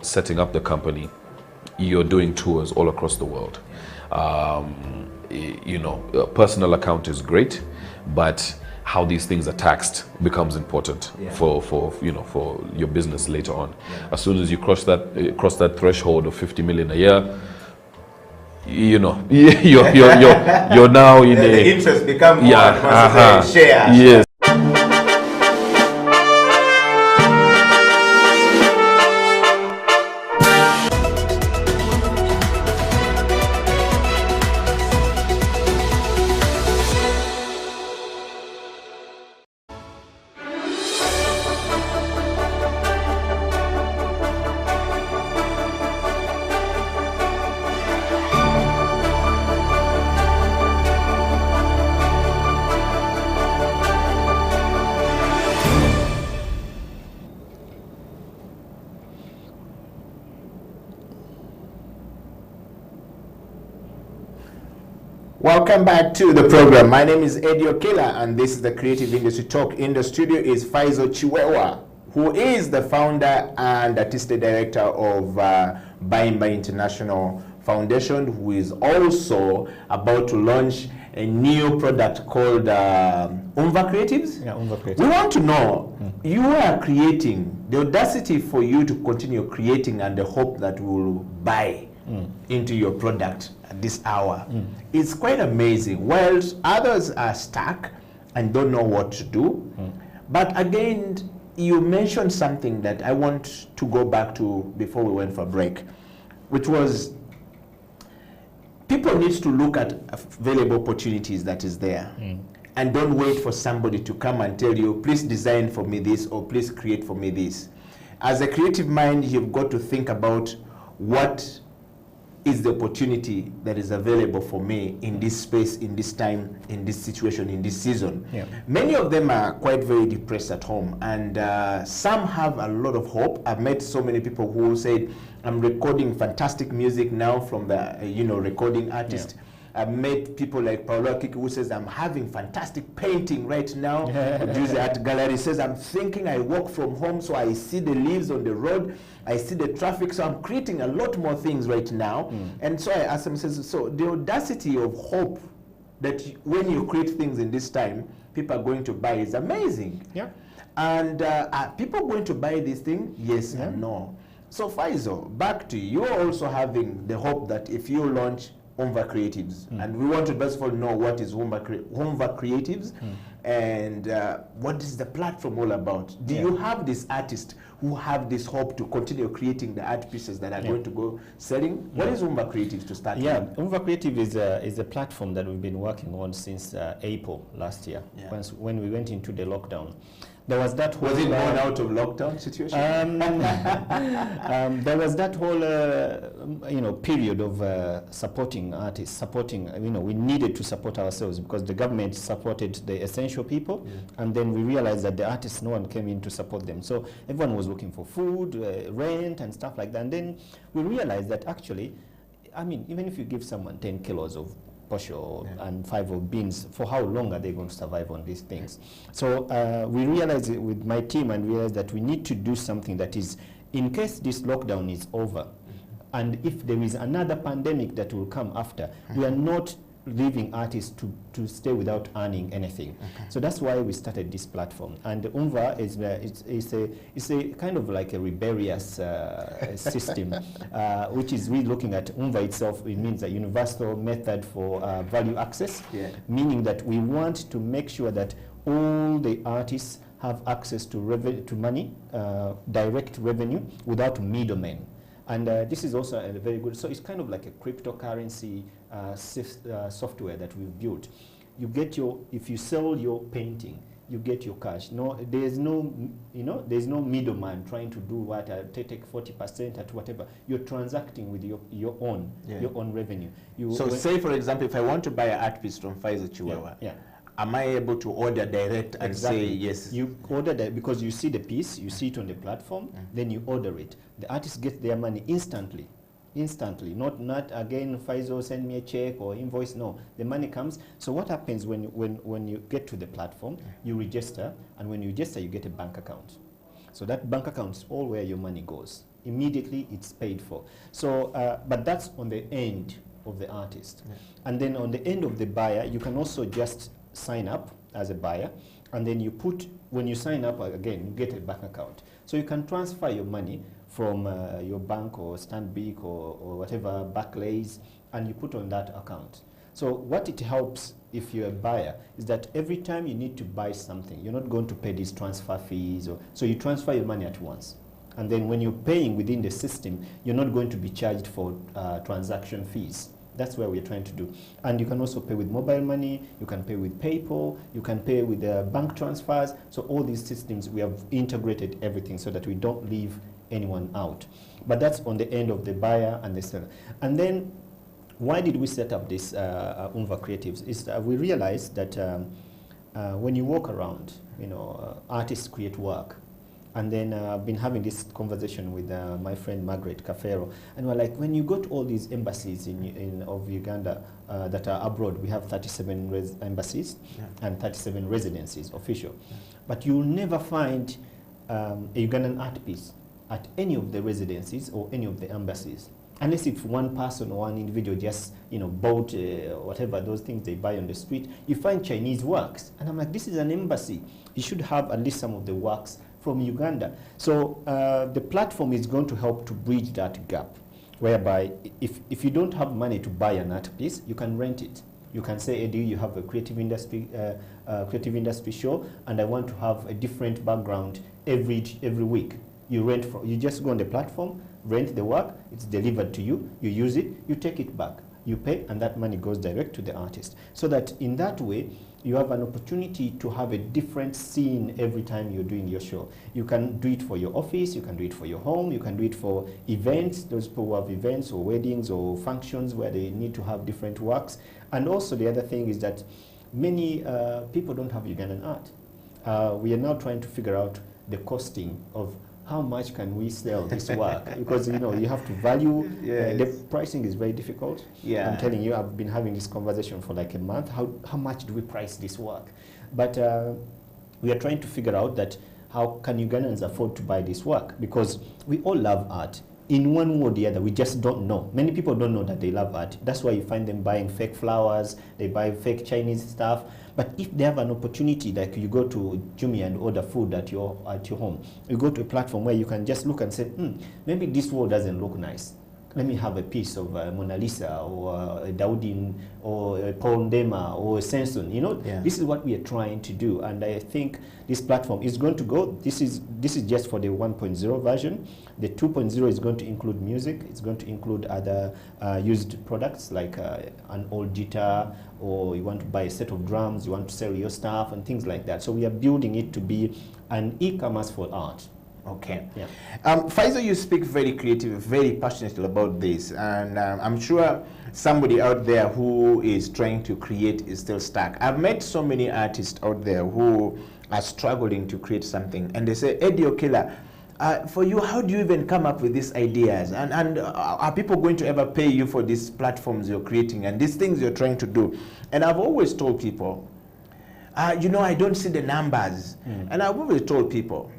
setting up the company, you're doing tours all across the world. You know, a personal account is great, but how these things are taxed becomes important for your business later on. As soon as you cross that threshold of 50 million a year, you know, you're now in
the interest become more shares. Welcome back to the program. My name is Eddie Okila, and this is the Creative Industry Talk. In the studio is Faisal KIWEWA, who is the founder and artistic director of Buying International Foundation, who is also about to launch a new product called Umva Creatives.
Yeah, Umva Creatives.
We want to know, you are creating, the audacity for you to continue creating and the hope that we will buy into your product at this hour. It's quite amazing. While others are stuck and don't know what to do. But again, you mentioned something that I want to go back to before we went for break, which was people need to look at available opportunities that is there and don't wait for somebody to come and tell you, please design for me this or please create for me this. As a creative mind, you've got to think about what is the opportunity that is available for me in this space, in this time, in this situation, in this season.
Yeah.
Many of them are quite very depressed at home, and some have a lot of hope. I've met so many people who said, I'm recording fantastic music now from the recording artist. I've met people like Paolo Kiki who says, I'm having fantastic painting right now. Producer at gallery says, I'm thinking I work from home, so I see the leaves on the road, I see the traffic, so I'm creating a lot more things right now. And so I asked him, says, so the audacity of hope that when you create things in this time, people are going to buy is amazing.
Yeah.
And are people going to buy this thing? Yes and no. So Faisal, back to you. You're also having the hope that if you launch Umva Creatives, and we want to first of all know what is Umva Creatives and what is the platform all about. Do you have this artist who have this hope to continue creating the art pieces that are going to go selling? What is Umva Creatives to start with?
Umva Creative is a platform that we've been working on since April last year, when we went into the lockdown. There was that whole...
Was it born out of lockdown situation?
There was that whole, period of supporting artists, we needed to support ourselves because the government supported the essential people, and then we realized that the artists, no one came in to support them. So everyone was looking for food, rent, and stuff like that. And then we realized that actually, even if you give someone 10 kilos of and 5 of beans, for how long are they going to survive on these things? So we realized it with my team and realized that we need to do something that is, in case this lockdown is over, and if there is another pandemic that will come after, we are not leaving artists to stay without earning anything. So that's why we started this platform. And Umva is a kind of like a rebellious system, which is really looking at Umva itself. It means a universal method for value access, meaning that we want to make sure that all the artists have access to money, direct revenue, without middlemen. And this is also a very good, so it's kind of like a cryptocurrency software that we've built. You get if you sell your painting, you get your cash. There's no middleman trying to do what, take 40% at whatever. You're transacting with your own revenue.
Say for example, if I want to buy an art piece from Faisal KIWEWA, am I able to order direct and say yes? You
order that because you see the piece, you see it on the platform, then you order it. The artists get their money instantly. Not again, Faisal send me a check or invoice. No, the money comes. So what happens when you get to the platform, you register, and when you register, you get a bank account. So that bank account is all where your money goes. Immediately, it's paid for. So, but that's on the end of the artist. And then on the end of the buyer, you can also just sign up as a buyer, and then when you sign up again, you get a bank account. So you can transfer your money from your bank or Stanbic or whatever, Barclays, and you put on that account. So what it helps if you're a buyer is that every time you need to buy something, you're not going to pay these transfer fees, so you transfer your money at once. And then when you're paying within the system, you're not going to be charged for transaction fees. That's where we're trying to do. And you can also pay with mobile money, you can pay with PayPal, you can pay with bank transfers. So all these systems, we have integrated everything so that we don't leave anyone out. But that's on the end of the buyer and the seller. And then why did we set up this Umva Creatives? Is we realized that when you walk around, artists create work. And then I've been having this conversation with my friend Margaret Kafero, and we're like, when you go to all these embassies of Uganda that are abroad, we have 37 embassies and 37 residencies, official. But you'll never find a Ugandan art piece at any of the residencies or any of the embassies, unless if one person or one individual just bought whatever those things they buy on the street. You find Chinese works, and I'm like, this is an embassy. You should have at least some of the works from Uganda. So the platform is going to help to bridge that gap, whereby if you don't have money to buy an art piece, you can rent it. You can say, Eddie, you have a creative industry show, and I want to have a different background every week. You just go on the platform, rent the work, it's delivered to you, you use it, you take it back, you pay, and that money goes direct to the artist. So that in that way, you have an opportunity to have a different scene every time you're doing your show. You can do it for your office, you can do it for your home, you can do it for events, those people who have events or weddings or functions where they need to have different works. And also the other thing is that many people don't have Ugandan art. We are now trying to figure out the costing of how much can we sell this work, because you have to value. The pricing is very difficult. I'm telling you, I've been having this conversation for like a month. How much do we price this work? But we are trying to figure out that how can Ugandans afford to buy this work, because we all love art. In one way or the other, we just don't know. Many people don't know that they love art. That's why you find them buying fake flowers, they buy fake Chinese stuff. But if they have an opportunity, like you go to Jumia and order food at your home, you go to a platform where you can just look and say, maybe this wall doesn't look nice. Let me have a piece of Mona Lisa or a Daudin or a Paul Ndema or a Samson. This is what we are trying to do, and I think this platform is going to go. This is just for the 1.0 version. The 2.0 is going to include music. It's going to include other used products like an old guitar, or you want to buy a set of drums, you want to sell your stuff and things like that. So we are building it to be an e-commerce for art.
Okay. Yeah. Faisal, you speak very creative, very passionate about this, and I'm sure somebody out there who is trying to create is still stuck. I've met so many artists out there who are struggling to create something, and they say, Eddie Okila, for you, how do you even come up with these ideas? And are people going to ever pay you for these platforms you're creating and these things you're trying to do? And I've always told people, I don't see the numbers. And I've always told people,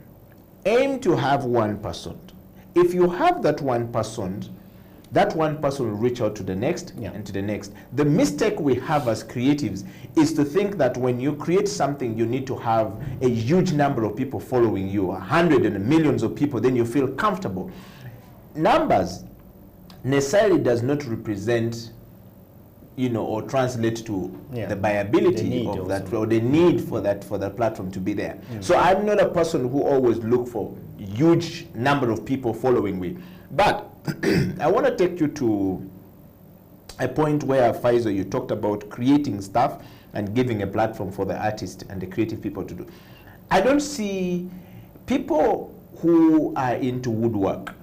aim to have 1%. If you have that 1%, that 1% will reach out to the next and to the next. The mistake we have as creatives is to think that when you create something, you need to have a huge number of people following you, 100 and millions of people, then you feel comfortable. Numbers necessarily does not represent or translate to the viability of that, or the need for that platform to be there. So I'm not a person who always look for huge number of people following me. But I want to take you to a point where, Faisal, you talked about creating stuff and giving a platform for the artist and the creative people to do. I don't see people who are into woodwork,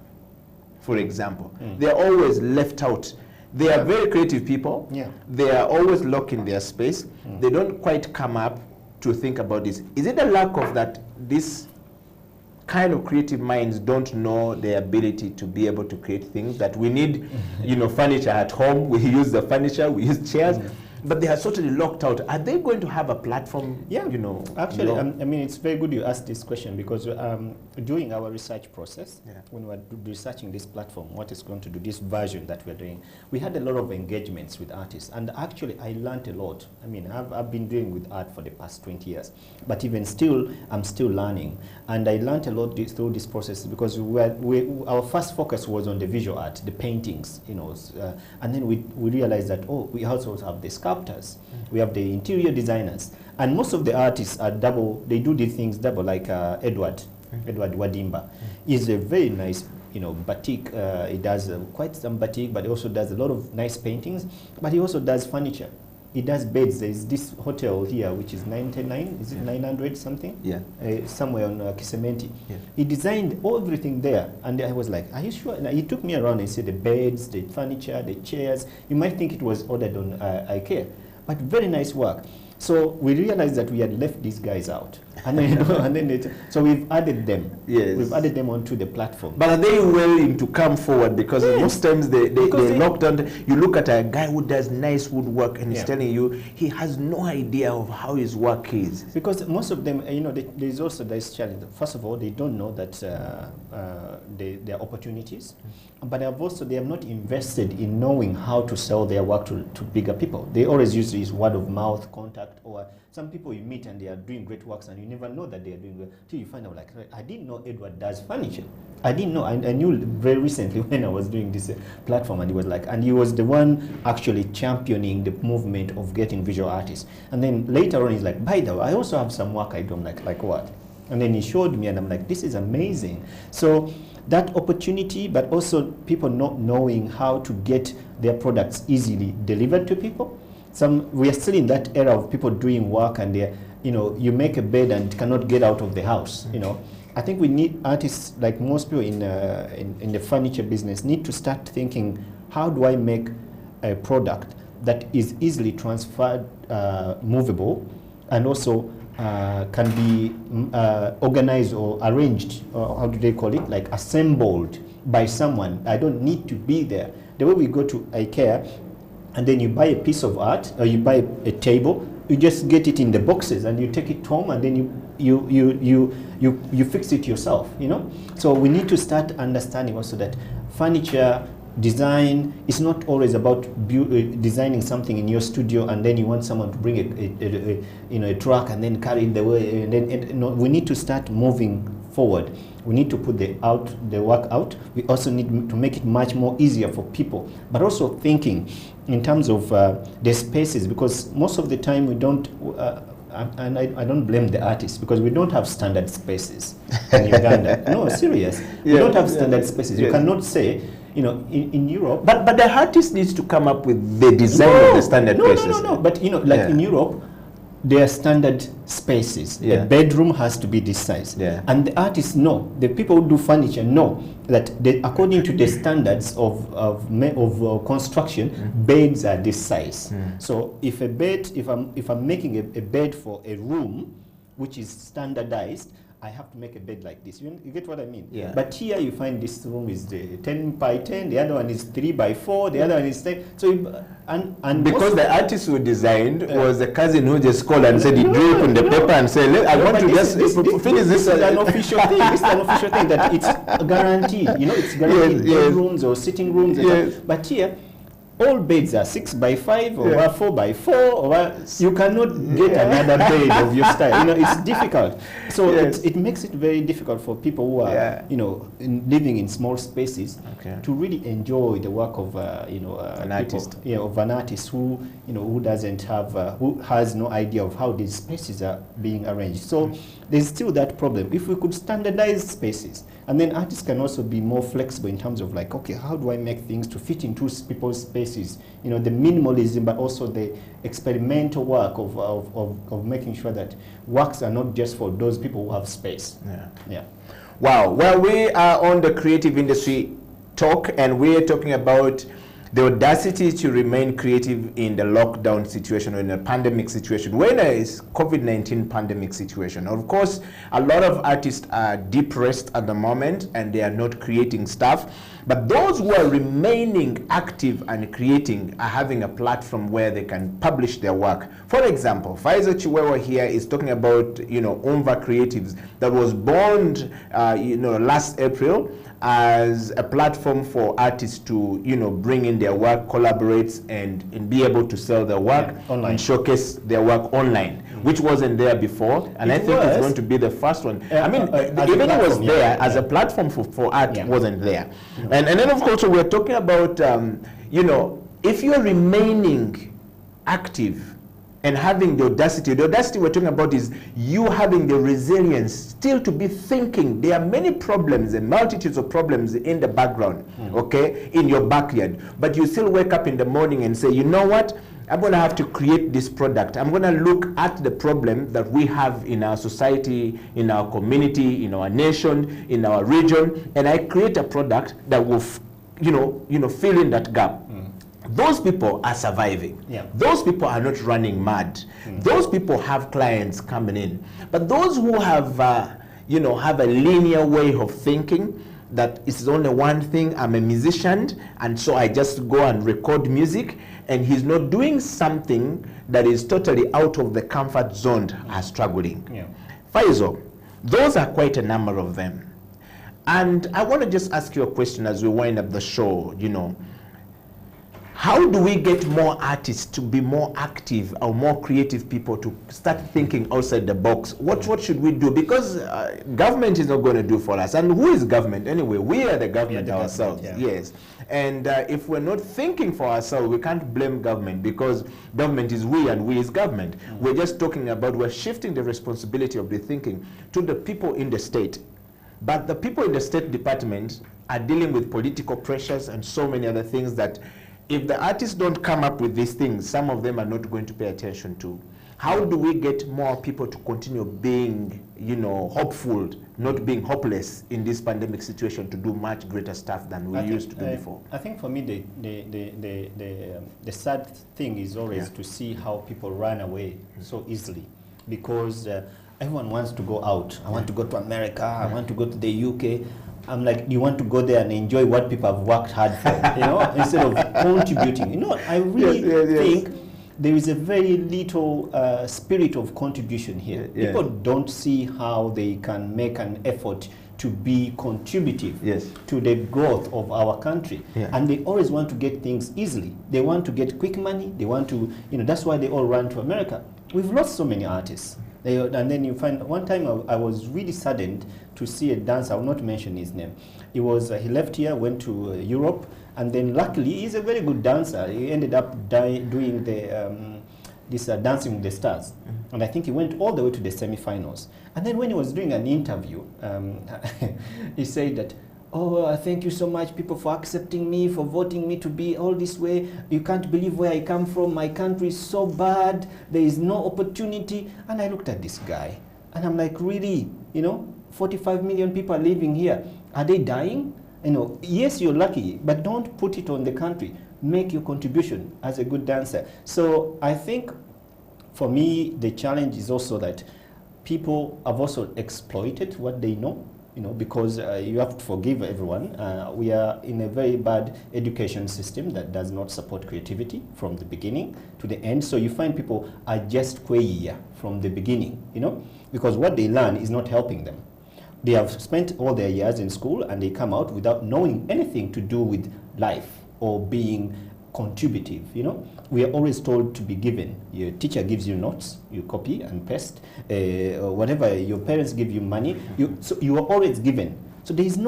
for example, they're always left out. They are very creative people. They are always locked in their space. They don't quite come up to think about this. Is it a lack of that this kind of creative minds don't know their ability to be able to create things that we need, furniture at home, we use the furniture, we use chairs, but they are totally locked out. Are they going to have a platform?
Actually, I mean, it's very good you asked this question, because during our research process, when we were researching this platform, what it's going to do, this version that we're doing, we had a lot of engagements with artists, and actually I learned a lot. I mean, I've been doing with art for the past 20 years, but even still, I'm still learning, and I learned a lot through this process, because our first focus was on the visual art, the paintings, and then we realized that, we also have the sculptures, we have the interior designers, and most of the artists are double. They do these things double, like Edward Wadimba is a very nice, batik. He does quite some batik, but he also does a lot of nice paintings. But he also does furniture. He does beds. There is this hotel here, which is 99. Is it 900 something? Somewhere on Kisementi. He designed everything there, and I was like, "Are you sure?" And he took me around and said the beds, the furniture, the chairs. You might think it was ordered on IKEA, but very nice work. So we realized that we had left these guys out. And then, so we've added them.
Yes.
We've added them onto the platform.
But are they willing to come forward? Because most times they locked on. You look at a guy who does nice woodwork and he's telling you he has no idea of how his work is.
Because most of them, there's also this challenge. First of all, they don't know that there are opportunities. But they have not invested in knowing how to sell their work to bigger people. They always use this word of mouth contact, or some people you meet and they are doing great works and you never know that they are doing great till you find out, like, I didn't know Edward does furniture. I didn't know. I knew very recently when I was doing this platform, and he was the one actually championing the movement of getting visual artists. And then later on he's like, by the way, I also have some work I do. I'm like what? And then he showed me and I'm like, this is amazing. So that opportunity, but also people not knowing how to get their products easily delivered to people. We are still in that era of people doing work and you make a bed and cannot get out of the house. I think we need artists, like most people in the furniture business, need to start thinking, how do I make a product that is easily transferred, movable, and also can be organized or arranged, or how do they call it, like assembled by someone. I don't need to be there. The way we go to IKEA and then you buy a piece of art or you buy a table, you just get it in the boxes and you take it home and then you fix it yourself, So we need to start understanding also that furniture design is not always about designing something in your studio and then you want someone to bring a truck and then carry it the way, and then we need to start moving forward. We need to put the work out. We also need to make it much more easier for people, but also thinking in terms of the spaces, because most of the time we don't and I don't blame the artists, because we don't have standard spaces in Uganda. No, serious. We don't have standard spaces. You cannot say, in Europe.
But the artist needs to come up with the design of the standard spaces.
No. But in Europe, there are standard spaces. The bedroom has to be this size. And the artists know, the people who do furniture know that according to the standards of construction, beds are this size. So if I'm making a bed for a room which is standardized, I have to make a bed like this. You get what I mean? Yeah. But here you find this room is 10 by 10, the other one is 3 by 4, the other one is 10. So and
because the artist who designed was a cousin who just called and said he drew it on the paper and said, I want to just finish this.
This is an official thing. This is an official thing that it's guaranteed. It's guaranteed bedrooms or sitting rooms. But here, all beds are 6 by 5 or 4 by 4, or you cannot get another bed of your style. It's difficult. So it makes it very difficult for people who are living in small spaces to really enjoy the work of an artist. Of an artist who who doesn't have who has no idea of how these spaces are being arranged. So there's still that problem. If we could standardize spaces, and then artists can also be more flexible in terms of like, okay, how do I make things to fit into people's spaces? The minimalism, but also the experimental work of making sure that works are not just for those people who have space.
Wow. Well, we are on the creative industry talk, and we're talking about the audacity to remain creative in the lockdown situation or in a pandemic situation. When there is COVID-19 pandemic situation, of course, a lot of artists are depressed at the moment and they are not creating stuff. But those who are remaining active and creating are having a platform where they can publish their work. For example, Faisal KIWEWA here is talking about, UMVA Creatives that was born, last April, as a platform for artists to, bring in their work, collaborate, and be able to sell their work and showcase their work online, which wasn't there before. And I think it's going to be the first one. Even it was there as a platform for art, wasn't there. And then, of course, we're talking about, if you're remaining active and having the audacity we're talking about is you having the resilience still to be thinking. There are many problems and multitudes of problems in the background, in your backyard. But you still wake up in the morning and say, you know what? I'm going to have to create this product. I'm going to look at the problem that we have in our society, in our community, in our nation, in our region, and I create a product that will, fill in that gap. Those people are surviving.
Yeah.
Those people are not running mad. Those people have clients coming in. But those who have, have a linear way of thinking, that it's only one thing, I'm a musician, and so I just go and record music, and he's not doing something that is totally out of the comfort zone, are struggling.
Yeah.
Faisal, those are quite a number of them. And I want to just ask you a question as we wind up the show, how do we get more artists to be more active or more creative people to start thinking outside the box? What should we do? Because government is not going to do for us. And who is government anyway? We are the government ourselves. Yes. And if we're not thinking for ourselves, we can't blame government, because government is we and we is government. We're just talking about, we're shifting the responsibility of the thinking to the people in the state. But the people in the State Department are dealing with political pressures and so many other things that if the artists don't come up with these things, some of them are not going to pay attention to. How do we get more people to continue being, hopeful, not being hopeless in this pandemic situation, to do much greater stuff than we used to do before?
I think for me, the sad thing is always to see how people run away so easily, because everyone wants to go out. I want to go to America. I want to go to the UK. I'm like, you want to go there and enjoy what people have worked hard for, instead of contributing. I really think there is a very little spirit of contribution here. People don't see how they can make an effort to be contributive to the growth of our country. And they always want to get things easily. They want to get quick money. They want to, that's why they all run to America. We've lost so many artists. And then you find, one time I was really saddened to see a dancer. I will not mention his name. He left here, went to Europe, and then luckily he's a very good dancer. He ended up doing this Dancing with the Stars, and I think he went all the way to the semi-finals. And then when he was doing an interview, he said that, "Oh, thank you so much, people, for accepting me, for voting me to be all this way. You can't believe where I come from. My country is so bad. There is no opportunity." And I looked at this guy, and I'm like, really? 45 million people are living here. Are they dying? Yes, you're lucky, but don't put it on the country. Make your contribution as a good dancer. So I think, for me, the challenge is also that people have also exploited what they know. Because you have to forgive everyone. We are in a very bad education system that does not support creativity from the beginning to the end. So you find people are just queer from the beginning, because what they learn is not helping them. They have spent all their years in school and they come out without knowing anything to do with life or being contributive. We are always told to be given. Your teacher gives you notes, you copy and paste, or whatever. Your parents give you money, so you are always given. So there is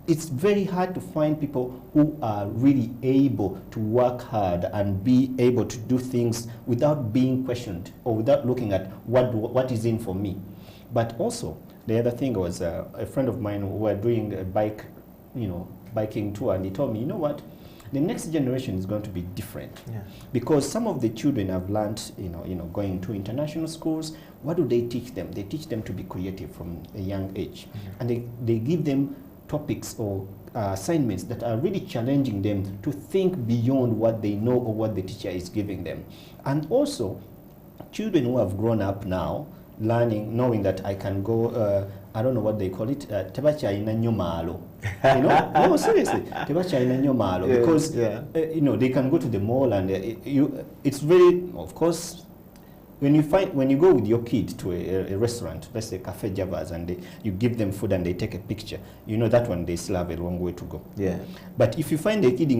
it's very hard to find people who are really able to work hard and be able to do things without being questioned or without looking at what is in for me. But also, the other thing was a friend of mine who were doing a biking tour, and he told me, what? The next generation is going to be different, because some of the children have learned, going to international schools. What do they teach them? They teach them to be creative from a young age, and they give them topics or assignments that are really challenging them to think beyond what they know or what the teacher is giving them. And also, children who have grown up now, knowing that I can go, I don't know what they call it, tebachaina nyomalo. No, seriously, tebachaina nyomalo, because they can go to the mall and it's very, of course, when you go with your kid to a restaurant, let's say Cafe Javas, and you give them food and they take a picture, that one they still have a long way to go. But if you find a kid to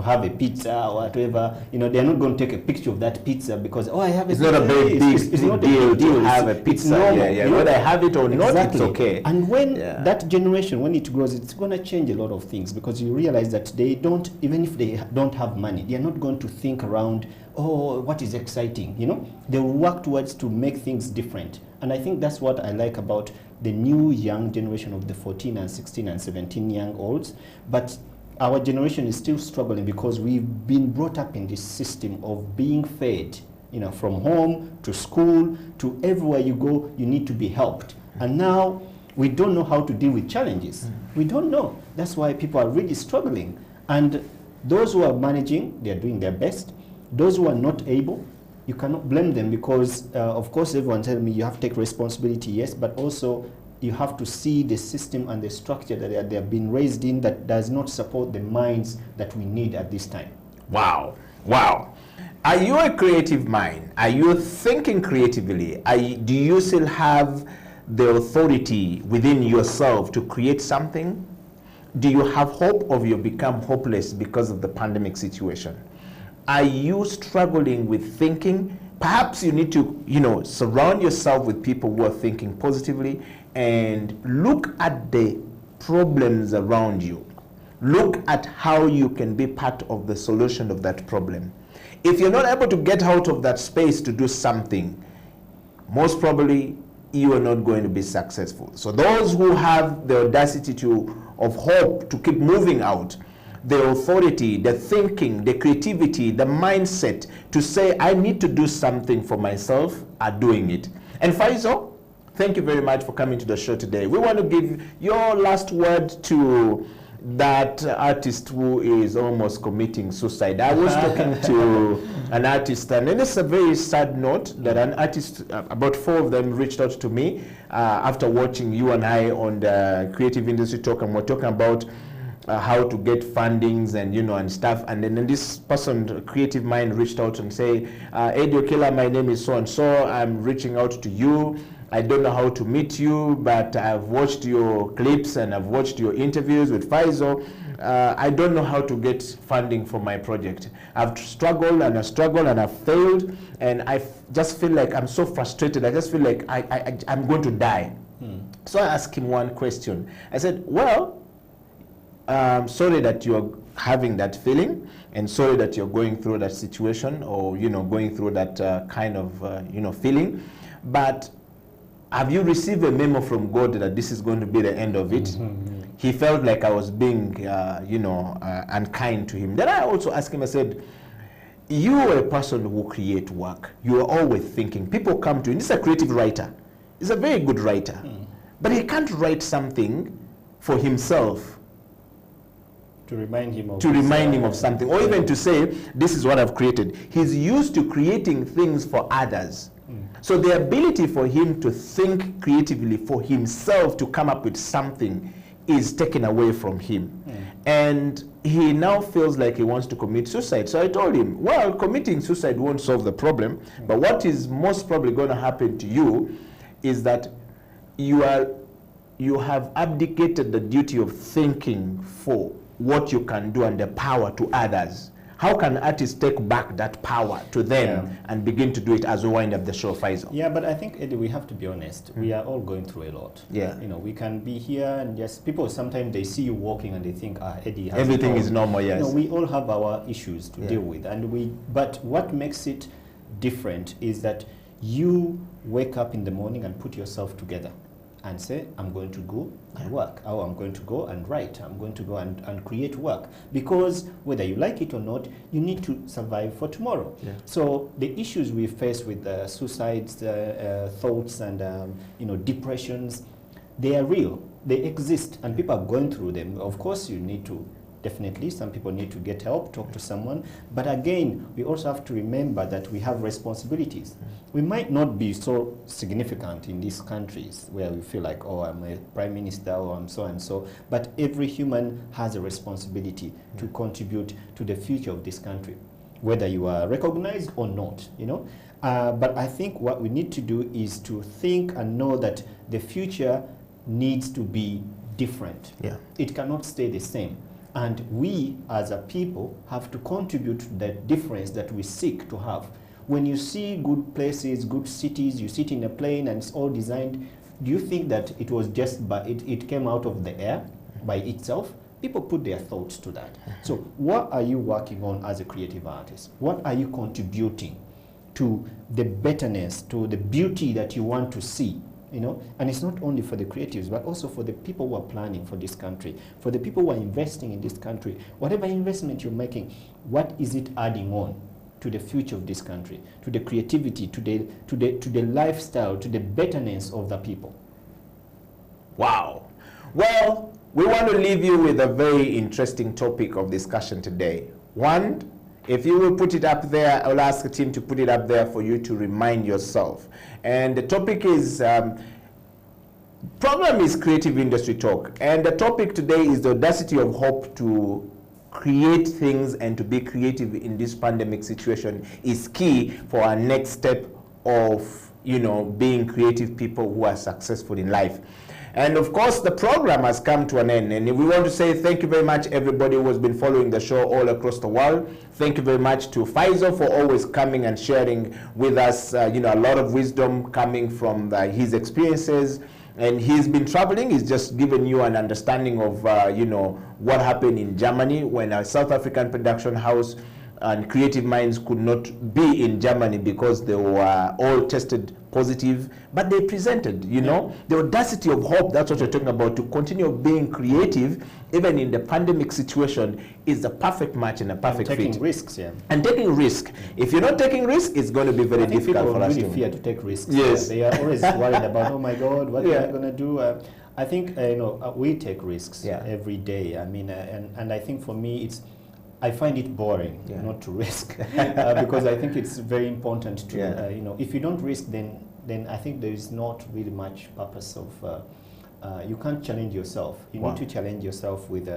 have a pizza or whatever, they're not going to take a picture of that pizza because I have a pizza.
It's not a big deal to have a pizza.
It's normal.
Whether I have it or not, it's okay.
And when that generation, when it grows, it's going to change a lot of things, because you realize that they don't, even if they don't have money, they are not going to think around, what is exciting, They will work towards to make things different. And I think that's what I like about the new young generation of the 14 and 16 and 17 young olds. But our generation is still struggling because we've been brought up in this system of being fed, from home to school to everywhere you go, you need to be helped. And now We don't know how to deal with challenges. We don't know. That's why people are really struggling. And those who are managing, they are doing their best. Those who are not able, you cannot blame them because, of course, everyone tells me you have to take responsibility, yes, but also you have to see the system and the structure that they have been raised in that does not support the minds that we need at this time.
Wow. Wow. Are you a creative mind? Are you thinking creatively? Do you still have the authority within yourself to create something? Do you have hope, or you become hopeless because of the pandemic situation? Are you struggling with thinking? Perhaps you need to, surround yourself with people who are thinking positively and look at the problems around you. Look at how you can be part of the solution of that problem. If you're not able to get out of that space to do something, most probably you are not going to be successful. So those who have the audacity of hope to keep moving out, the authority, the thinking, the creativity, the mindset to say, I need to do something for myself, are doing it. And Faisal, thank you very much for coming to the show today. We want to give your last word to that artist who is almost committing suicide. I was talking to an artist, and it's a very sad note that an artist, about 4 of them reached out to me after watching you and I on the Creative Industry Talk, and we're talking about how to get fundings and and stuff. And then this person, creative mind, reached out and say, Eddie Okila, my name is so and so. I'm reaching out to you. I don't know how to meet you, but I've watched your clips and I've watched your interviews with Faisal. I don't know how to get funding for my project. I've struggled and I've failed, and I just feel like I'm so frustrated. I just feel like I'm going to die. So I asked him one question. I said, well, sorry that you're having that feeling, and sorry that you're going through that situation, or going through that kind of feeling, but have you received a memo from God that this is going to be the end of it? He felt like I was being unkind to him. Then I also asked him, I said, you are a person who create work. You are always thinking. People come to you. This is a creative writer. He's a very good writer. But he can't write something for himself
to remind him of
something, or even to say, this is what I've created. He's used to creating things for others. So the ability for him to think creatively for himself, to come up with something, is taken away from him. And he now feels like he wants to commit suicide. So I told him, well, committing suicide won't solve the problem, but what is most probably going to happen to you is that you have abdicated the duty of thinking for what you can do and the power to others. How can artists take back that power to them and begin to do it as we wind up the show, Faisal?
Yeah, but I think, Eddie, we have to be honest. We are all going through a lot.
Yeah.
We can be here and just, people sometimes they see you walking and they think, Eddie has
everything is normal, yes.
We all have our issues to deal with. But what makes it different is that you wake up in the morning and put yourself together and say, I'm going to go and work, or I'm going to go and write, I'm going to go and create work. Because whether you like it or not, you need to survive for tomorrow. Yeah. So the issues we face with suicides, thoughts, and depressions, they are real, they exist, and people are going through them. Of course, you need to, definitely, some people need to get help, talk to someone. But again, we also have to remember that we have responsibilities. We might not be so significant in these countries where we feel like, oh, I'm a prime minister, or I'm so and so. But every human has a responsibility to contribute to the future of this country, whether you are recognized or not, But I think what we need to do is to think and know that the future needs to be different. Yeah. It cannot stay the same. And we, as a people, have to contribute to that difference that we seek to have. When you see good places, good cities, you sit in a plane and it's all designed, do you think that it was just it came out of the air by itself? People put their thoughts to that. So what are you working on as a creative artist? What are you contributing to the betterness, to the beauty that you want to see? And it's not only for the creatives, but also for the people who are planning for this country, for the people who are investing in this country. Whatever investment you're making, what is it adding on to the future of this country, to the creativity, to the lifestyle, to the betterness of the people?
Wow. Well, we want to leave you with a very interesting topic of discussion today. One, if you will put it up there, I'll ask the team to put it up there for you to remind yourself. And the topic is, program is Creative Industry Talk. And the topic today is the audacity of hope to create things and to be creative in this pandemic situation is key for our next step of, being creative people who are successful in life. And of course, the program has come to an end. And we want to say thank you very much, everybody who has been following the show all across the world. Thank you very much to Faisal for always coming and sharing with us, a lot of wisdom coming from his experiences. And he's been traveling. He's just given you an understanding of, what happened in Germany when a South African production house and Creative Minds could not be in Germany because they were all tested positive, but they presented, the audacity of hope. That's what you're talking about, to continue being creative even in the pandemic situation is the perfect match and a perfect fit.
Taking risks, yeah.
And taking risk. If you're not taking risk, it's going to be very difficult for us to.
People really fear to take risks.
Yes.
They are always worried about, oh my God, what am I going to do? I think, we take risks every day. I mean, and I think for me, I find it boring not to risk because I think it's very important to, if you don't risk, then I think there is not really much purpose of, you can't challenge yourself. You need to challenge yourself with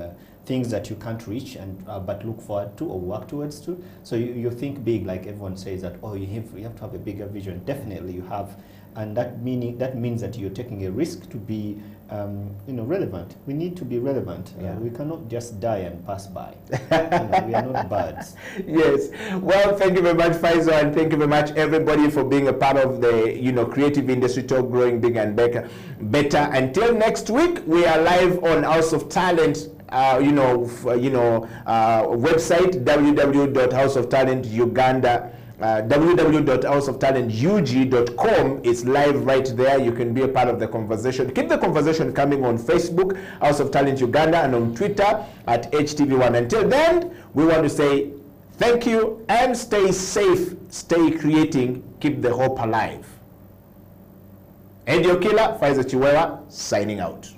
things that you can't reach and but look forward to or work towards to. So you think big, like everyone says that, oh, you have to have a bigger vision. Definitely you have. And that means that you're taking a risk to be relevant. We need to be relevant. We cannot just die and pass by. We are not birds.
Yes. Well, thank you very much, Faisal, and thank you very much, everybody, for being a part of the Creative Industry Talk, growing big and better. Until next week, we are live on House of Talent. Website www.houseoftalentuganda. www.houseoftalentug.com is live right there. You can be a part of the conversation. Keep the conversation coming on Facebook, House of Talent Uganda, and on Twitter at HTV1. Until then, we want to say thank you and stay safe, stay creating, keep the hope alive. And Okila, Faisal KIWEWA, signing out.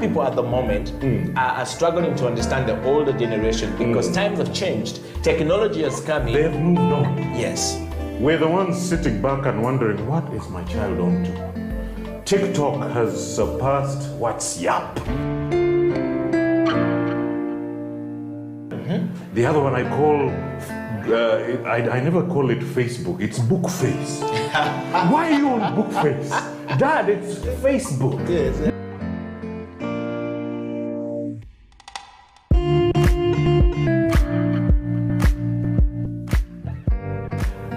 People at the moment are struggling to understand the older generation because times have changed. Technology has come in.
They've moved on.
Yes.
We're the ones sitting back and wondering, what is my child on to? TikTok has surpassed WhatsApp. The other one I call, I never call it Facebook, it's book face. Why are you on book face? Dad, it's Facebook.
Yes.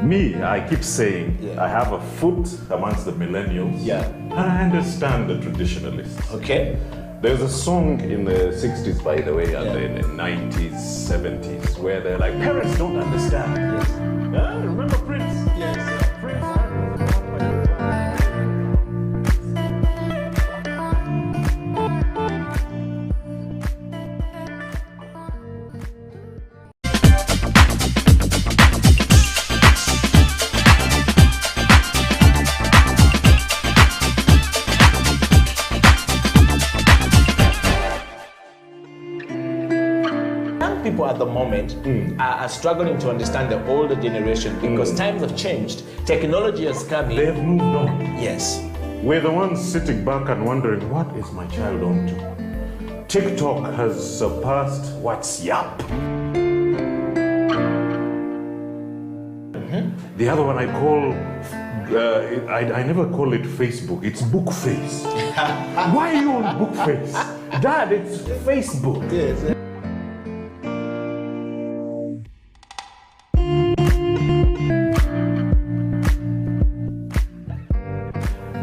Me, I keep saying, I have a foot amongst the millennials. And I understand the traditionalists.
Okay.
There's a song in the 60s, by the way, and in the 90s, 70s, where they're like, parents don't understand.
Yes.
Remember Prince?
Yes.
Prince.
People at the moment are struggling to understand the older generation because times have changed. Technology has come in.
They've moved on.
Yes.
We're the ones sitting back and wondering, what is my child on to? TikTok has surpassed WhatsApp. The other one I call, I never call it Facebook, it's book face. Why are you on book face? Dad, it's Facebook.
Yes.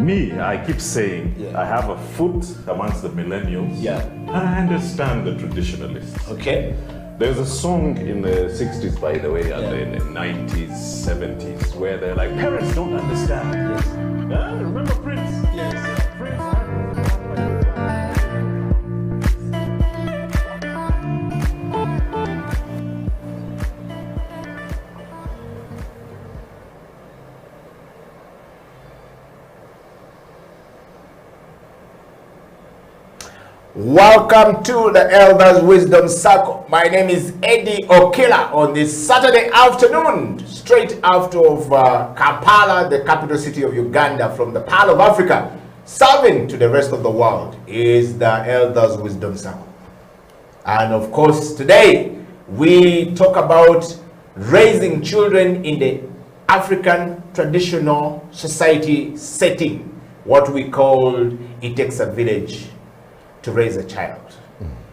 Me, I keep saying, I have a foot amongst the millennials.
Yeah.
And I understand the traditionalists.
Okay.
There's a song in the 60s, by the way, and in the 90s, 70s, where they're like, parents don't understand.
Yes.
Remember Prince?
Yes.
Prince.
Welcome to the Elders Wisdom Circle. My name is Eddie Okila on this Saturday afternoon, straight out of Kampala, the capital city of Uganda, from the Pearl of Africa, serving to the rest of the world is the Elders Wisdom Circle. And of course, today we talk about raising children in the African traditional society setting, what we call it takes a village to raise a child.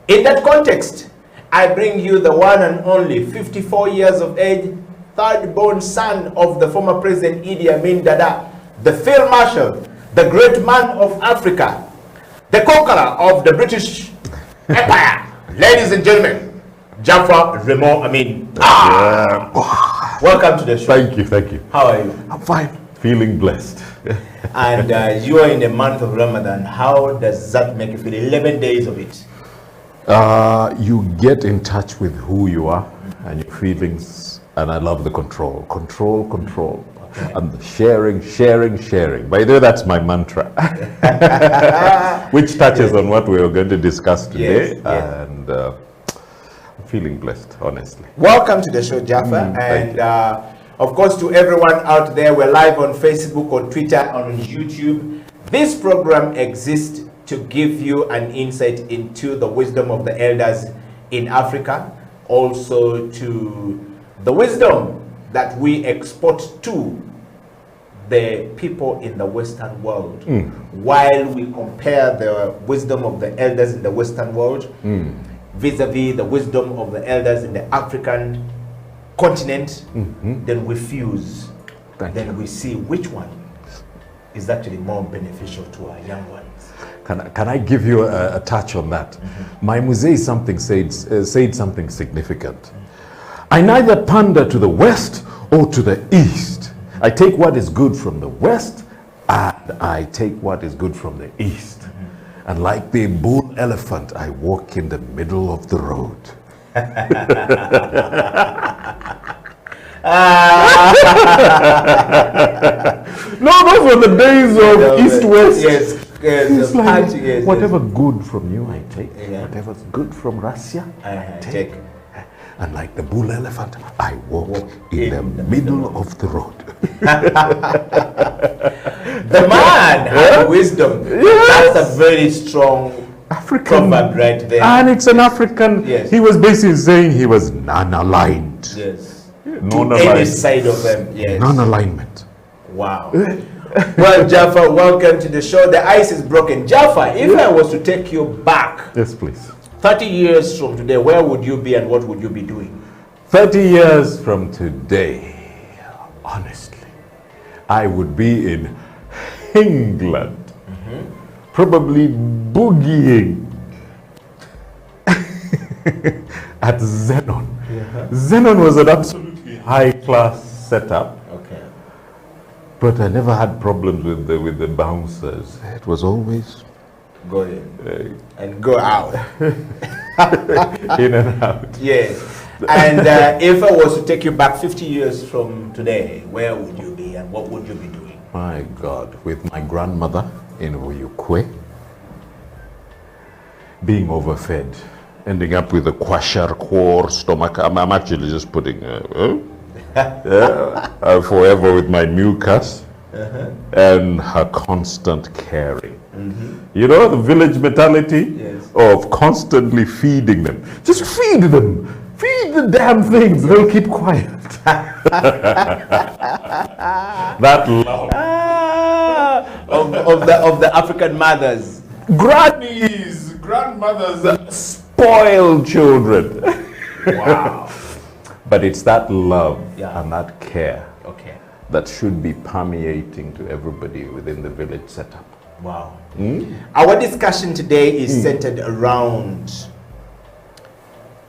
In that context, I bring you the one and only 54 years of age, third born son of the former President Idi Amin Dada, the Field Marshal, the great man of Africa, the conqueror of the British Empire. Ladies and gentlemen, Jaffa Remo Amin. Welcome to the show.
Thank you, thank you.
How are you?
I'm fine. Feeling blessed.
And you are in the month of Ramadan. How does that make you feel? 11 days of it.
You get in touch with who you are and your feelings, and I love the control. Okay. And the sharing. By the way, that's my mantra. Which touches on what we are going to discuss today.
Yes.
And I'm feeling blessed, honestly.
Welcome to the show, Jaffa. And of course, to everyone out there, we're live on Facebook, on Twitter, on YouTube. This program exists to give you an insight into the wisdom of the elders in Africa, also to the wisdom that we export to the people in the Western world. While we compare the wisdom of the elders in the Western world vis-a-vis the wisdom of the elders in the African continent, then we fuse. Then we see which one is actually more beneficial to our young ones.
Can I give you a touch on that? My Muzee said something significant. I neither pander to the west or to the east. I take what is good from the west and I take what is good from the east. And like the bull elephant, I walk in the middle of the road. No, those were the days of East-West.
Yes,
It's like,
yes,
whatever good from you, I take. Whatever's good from Russia, I take. And like the bull elephant, I walk in the middle of the road.
The man has wisdom. Yes. That's a very strong
African
proverb right there.
And it's an African.
Yes.
He was basically saying he was non-aligned.
Yes.
Non-aligned.
To any side of them. Yes.
Non-alignment.
Wow. Well, Jaffa, welcome to the show. The ice is broken. Jaffa, if I was to take you back,
yes, please,
30 years from today, where would you be and what would you be doing?
30 years from today, honestly, I would be in England, probably boogieing at Zenon. Zenon was an absolutely high-class setup.
Okay.
But I never had problems with the bouncers. It was always
go in and go out.
In and out.
Yes. And if I was to take you back 50 years from today, where would you be and what would you be doing?
My God, with my grandmother in Uyukwe, being overfed. ending up with a kwashar core stomach. I'm actually just putting forever with my mucus and her constant caring. You know, the village mentality of constantly feeding them. Just feed them. Feed the damn things. They'll keep quiet. That love
of the African mothers.
Grannies, grandmothers, spoiled children.
Wow.
But it's that love and that care
Okay.
that should be permeating to everybody within the village setup.
Wow. Our discussion today is centered around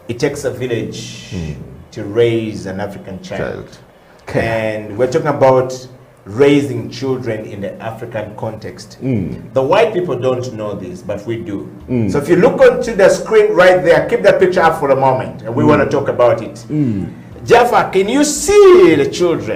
it takes a village to raise an African child. And we're talking about raising children in the African context. The white people don't know this, but we do. So if you look onto the screen right there, keep that picture up for a moment, and we want to talk about it. Jaffa, can you see the children?